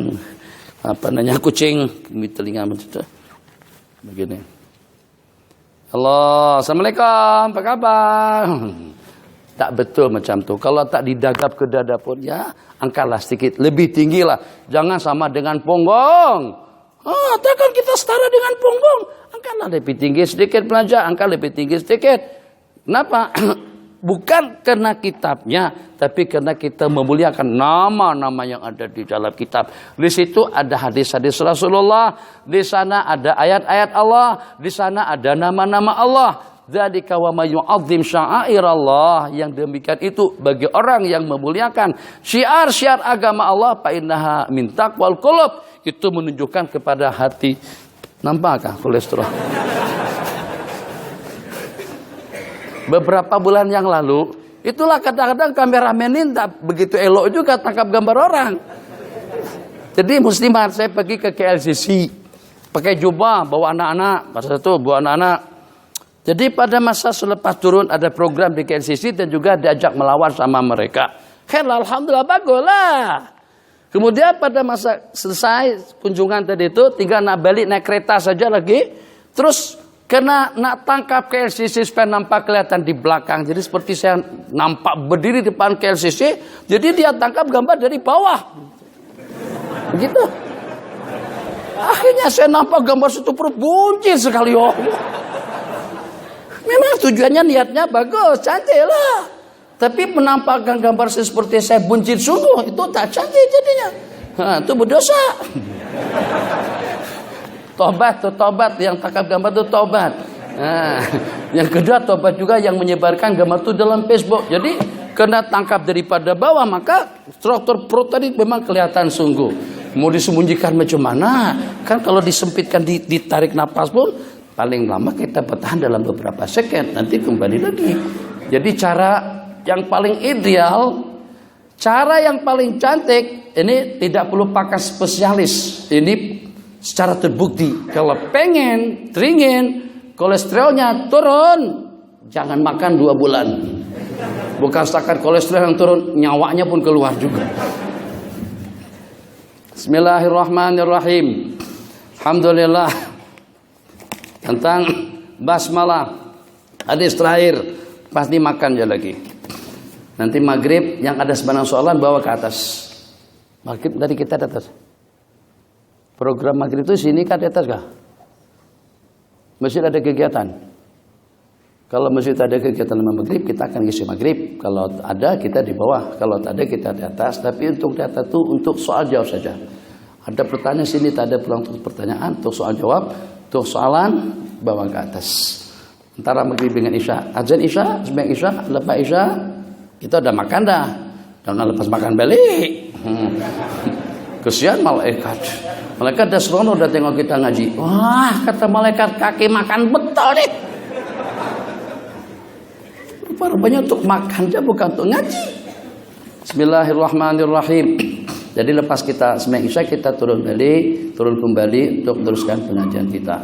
kucing di telinga begitu. Begini. Halo, assalamualaikum, apa kabar? Tak betul macam tu. Kalau tak didagap ke dada pun, ya angkatlah sedikit, lebih tinggi lah. Jangan sama dengan ponggong. Takkan kita setara dengan ponggong. Angkatlah lebih tinggi sedikit pelajar, angkat lebih tinggi sedikit. Kenapa? Bukan karena kitabnya, tapi karena kita memuliakan nama-nama yang ada di dalam kitab. Di situ ada hadis-hadis Rasulullah, di sana ada ayat-ayat Allah, di sana ada nama-nama Allah. Dzalika wa may yu'azzim sya'airallah, yang demikian itu bagi orang yang memuliakan syiar-syiar agama Allah, fa innaha min taqwal qulub, itu menunjukkan kepada hati. Nampakkah kolesterol? Beberapa bulan yang lalu, itulah kadang-kadang kameramen ini tak begitu elok juga tangkap gambar orang. Jadi muslimat, saya pergi ke KLCC, pakai jubah, bawa anak-anak, masa itu bawa anak-anak. Jadi pada masa selepas turun ada program di KLCC dan juga diajak melawat sama mereka. Alhamdulillah bagus lah. Kemudian pada masa selesai kunjungan tadi itu, tinggal nak balik naik kereta saja lagi, terus karena nak tangkap KLCC supaya nampak kelihatan di belakang. Jadi seperti saya nampak berdiri di depan KLCC. Jadi dia tangkap gambar dari bawah. Begitu. Akhirnya saya nampak gambar situ perut buncit sekali. Oh. Memang tujuannya niatnya bagus, cantik lah. Tapi menampakkan gambar seperti saya buncit sungguh, itu tak cantik jadinya. Itu berdosa. Tobat yang tangkap gambar itu tobat. Yang kedua tobat juga yang menyebarkan gambar itu dalam Facebook. Jadi kena tangkap daripada bawah, maka struktur perut tadi memang kelihatan sungguh. Mau disembunyikan macam mana? Kan kalau disempitkan, ditarik napas pun paling lama kita bertahan dalam beberapa second, nanti kembali lagi. Jadi cara yang paling ideal, cara yang paling cantik, ini tidak perlu pakai spesialis. Ini secara terbukti, kalau pengen teringin kolesterolnya turun, jangan makan 2 bulan. Bukan setakat kolesterol yang turun, nyawanya pun keluar juga. Bismillahirrahmanirrahim. Alhamdulillah. Tentang basmalah, hadis terakhir, pasti makan aja lagi. Nanti maghrib yang ada sebanyak soalan bawa ke atas. Maghrib tadi kita di atas. Program maghrib itu sini kan di atas kah? Masjid ada kegiatan. Kalau masjid ada kegiatan maghrib, kita akan ngisi maghrib. Kalau ada kita di bawah, kalau tak ada kita di atas. Tapi untuk di atas itu untuk soal jawab saja. Ada pertanyaan sini, tak ada pulang untuk pertanyaan, untuk soal jawab, untuk soalan bawa ke atas. Antara maghrib dengan isya, azan isya, sembahyang isya, lepas isya, kita udah makan dah. Jangan lepas makan balik. Kesian malaikat. Malaikat dah seronok udah tengok kita ngaji. Wah, kata malaikat, kaki makan betul nih. Rupanya untuk makan aja bukan untuk ngaji. Bismillahirrahmanirrahim. Jadi lepas kita sembahyang isya, kita turun kembali untuk meneruskan pengajian kita.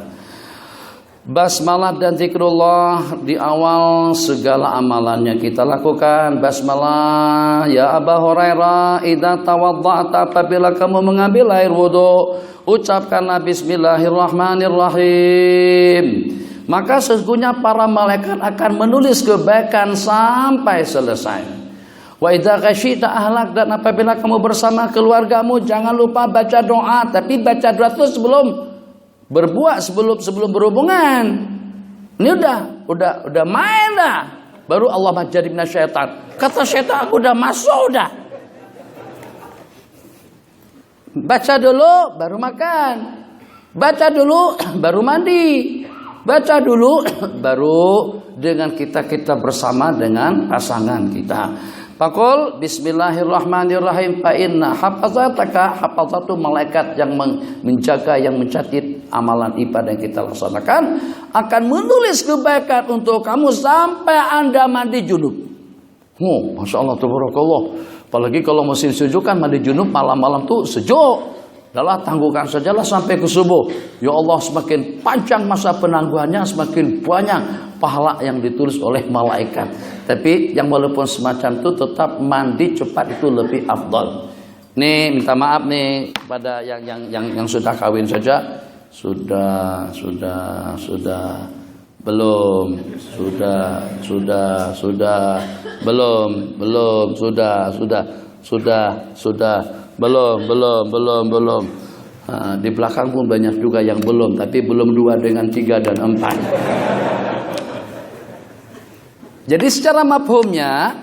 Basmalah dan zikrullah di awal segala amalannya kita lakukan. Basmalah ya Aba Hurairah, idza tawadda'ta, apabila kamu mengambil air wudu, ucapkanlah bismillahirrahmanirrahim. Maka sesungguhnya para malaikat akan menulis kebaikan sampai selesai. Wa idza ghasyita ahlak, dan apabila kamu bersama keluargamu, jangan lupa baca doa, tapi baca doa itu sebelum berbuat, sebelum berhubungan. Ini udah main dah. Baru Allah majari minasyaitan. Kata syaitan, aku udah masuk dah. Baca dulu baru makan. Baca dulu baru mandi. Baca dulu baru dengan kita bersama dengan pasangan kita. Faqul bismillahirrahmanirrahim, fa inna hafazataka, hafazatu malaikat yang menjaga, yang mencatat amalan ibadah yang kita laksanakan akan menulis kebaikan untuk kamu sampai Anda mandi junub. Oh, Masya Allah, tabarakallah. Apalagi kalau musim sejuk kan, mandi junub malam-malam tuh sejuk. Adalah tangguhkan sajalah sampai ke subuh. Ya Allah, semakin panjang masa penangguhannya, semakin banyak pahala yang ditulis oleh malaikat. Tapi yang walaupun semacam itu, tetap mandi cepat itu lebih afdal. Nih minta maaf nih kepada yang sudah kawin saja. Sudah belum, belum. Nah, di belakang pun banyak juga yang belum, tapi belum 2 dengan 3 dan 4. Jadi secara mafhumnya,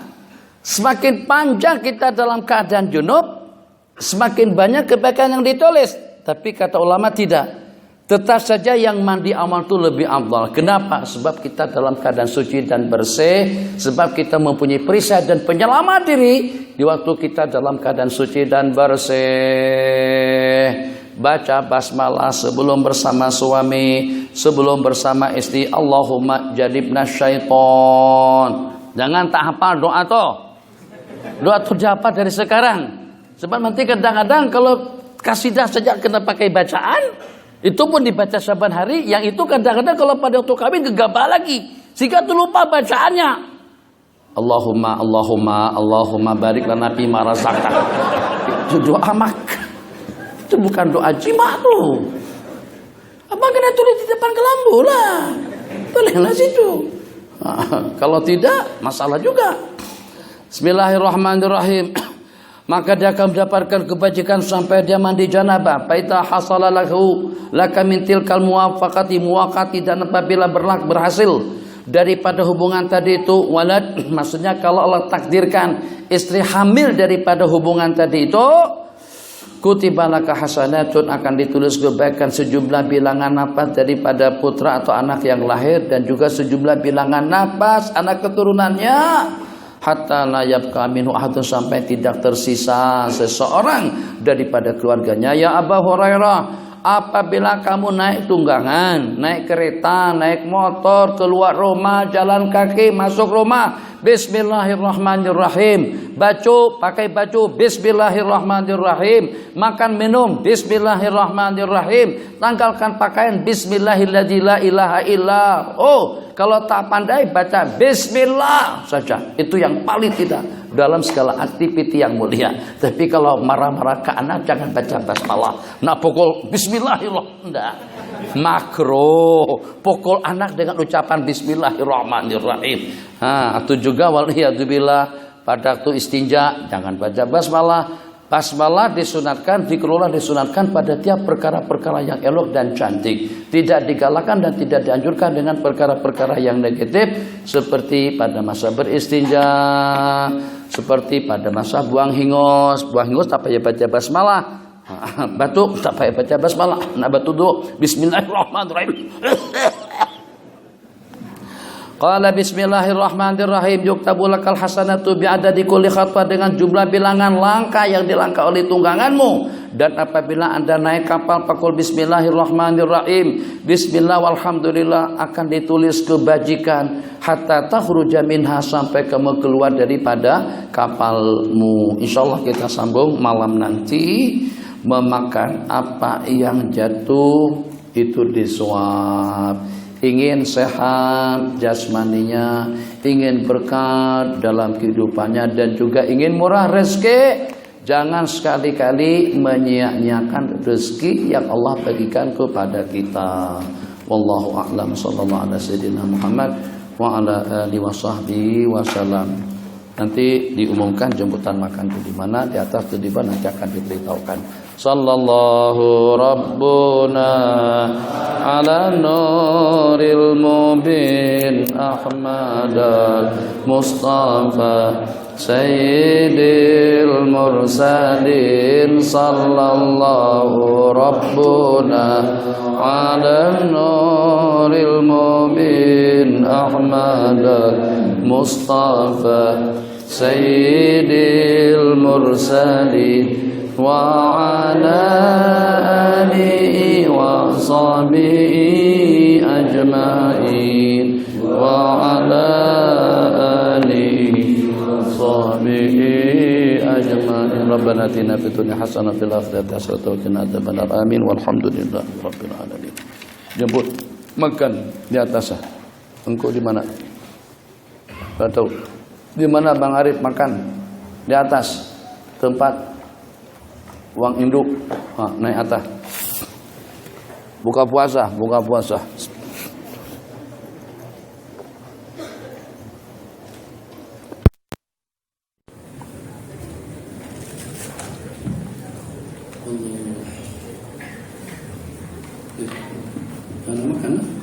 semakin panjang kita dalam keadaan junub, semakin banyak kebaikan yang ditulis. Tapi kata ulama tidak. Tetap saja yang mandi amal itu lebih afdal. Kenapa? Sebab kita dalam keadaan suci dan bersih. Sebab kita mempunyai perisai dan penyelamat diri di waktu kita dalam keadaan suci dan bersih. Baca basmalah sebelum bersama suami, sebelum bersama istri. Allahumma jadibna syaiton. Jangan tak hafal doa toh. Doa itu dapat dari sekarang. Sebab nanti kadang-kadang kalau kasidah saja kena pakai bacaan, itu pun dibaca saban hari. Yang itu kadang-kadang kalau pada waktu kawin gegabah lagi, sehingga tuh lupa bacaannya. Allahumma barik lana fima razaqtana. Itu doa makan. Itu bukan doa jima tuh. Apa kena tulis di depan kelambu lah. Bolehlah situ. Kalau tidak, masalah juga. Bismillahirrahmanirrahim. Maka dia akan mendapatkan kebajikan sampai dia mandi janabah. Faita hasala lahu laka min tilkal muwafaqati, dan apabila berhasil daripada hubungan tadi itu walad, maksudnya kalau Allah takdirkan istri hamil daripada hubungan tadi itu, kutiba laka hasanatun, akan ditulis kebaikan sejumlah bilangan nafas daripada putra atau anak yang lahir, dan juga sejumlah bilangan nafas anak keturunannya. Hatta la yabqa minhu ahadun, sampai tidak tersisa seseorang daripada keluarganya. Ya Aba Hurairah, apabila kamu naik tunggangan, naik kereta, naik motor, keluar rumah, jalan kaki, masuk rumah, bismillahirrahmanirrahim. Pakai baju bismillahirrahmanirrahim. Makan minum bismillahirrahmanirrahim. Tanggalkan pakaian bismillahilladzi la ilaha illa. Kalau tak pandai baca bismillah saja. Itu yang paling tidak dalam segala aktiviti yang mulia. Tapi kalau marah-marah ke anak, jangan baca basmalah. Nak pukul bismillahirrahmanirrahim. Enggak. Makro. Pukul anak dengan ucapan bismillahirrahmanirrahim. Itu juga waliyadzubillah. Pada waktu istinja jangan baca basmalah. Basmalah disunatkan, zikrullah disunatkan pada tiap perkara-perkara yang elok dan cantik. Tidak digalakkan dan tidak dianjurkan dengan perkara-perkara yang negatif, seperti pada masa beristinja, seperti pada masa buang hingus. Buang hingus tak payah baca basmalah. Batuk tak payah baca basmalah. Nak batuk dulu bismillahirrahmanirrahim. Qala bismillahirrahmanirrahim, yuktabu lakal hasanatu bi'adadi kulli khatwah, dengan jumlah bilangan langkah yang dilangkah oleh tungganganmu. Dan apabila Anda naik kapal, pakul bismillahirrahmanirrahim, bismillah walhamdulillah, akan ditulis kebajikan hatta takhruja minha, sampai kamu keluar daripada kapalmu. Insyaallah kita sambung malam nanti. Memakan apa yang jatuh itu disuap, ingin sehat jasmaninya, ingin berkat dalam kehidupannya, dan juga ingin murah rezeki, jangan sekali-kali menyia-nyiakan rezeki yang Allah bagikan kepada kita. Wallahu a'lam, sallallahu ala sayyidina Muhammad wa ala alihi wa sahbihi wasallam. Nanti diumumkan jemputan makan itu di mana, di atas atau di bawah, nanti akan diberitahukan. Sallallahu rabbuna ala nuril mubin Ahmadal Mustafa Sayyidil mursalin. Sallallahu rabbuna ala nuril mubin Ahmadal Mustafa Sayyidil mursalin wa ala alihi wa sahbihi ajma'in wa ala alihi wa sahbihi ajma'in. Rabbana atina fid dunya hasanah wa fil akhirati hasanah wa qina adzabannar. Amin walhamdulillahi rabbil alamin. Jemput makan di atas. Engkau di mana? Enggak tahu. Di mana Bang Arif makan? Di atas tempat uang induk, naik atas. Buka puasa, buka puasa. Karena makan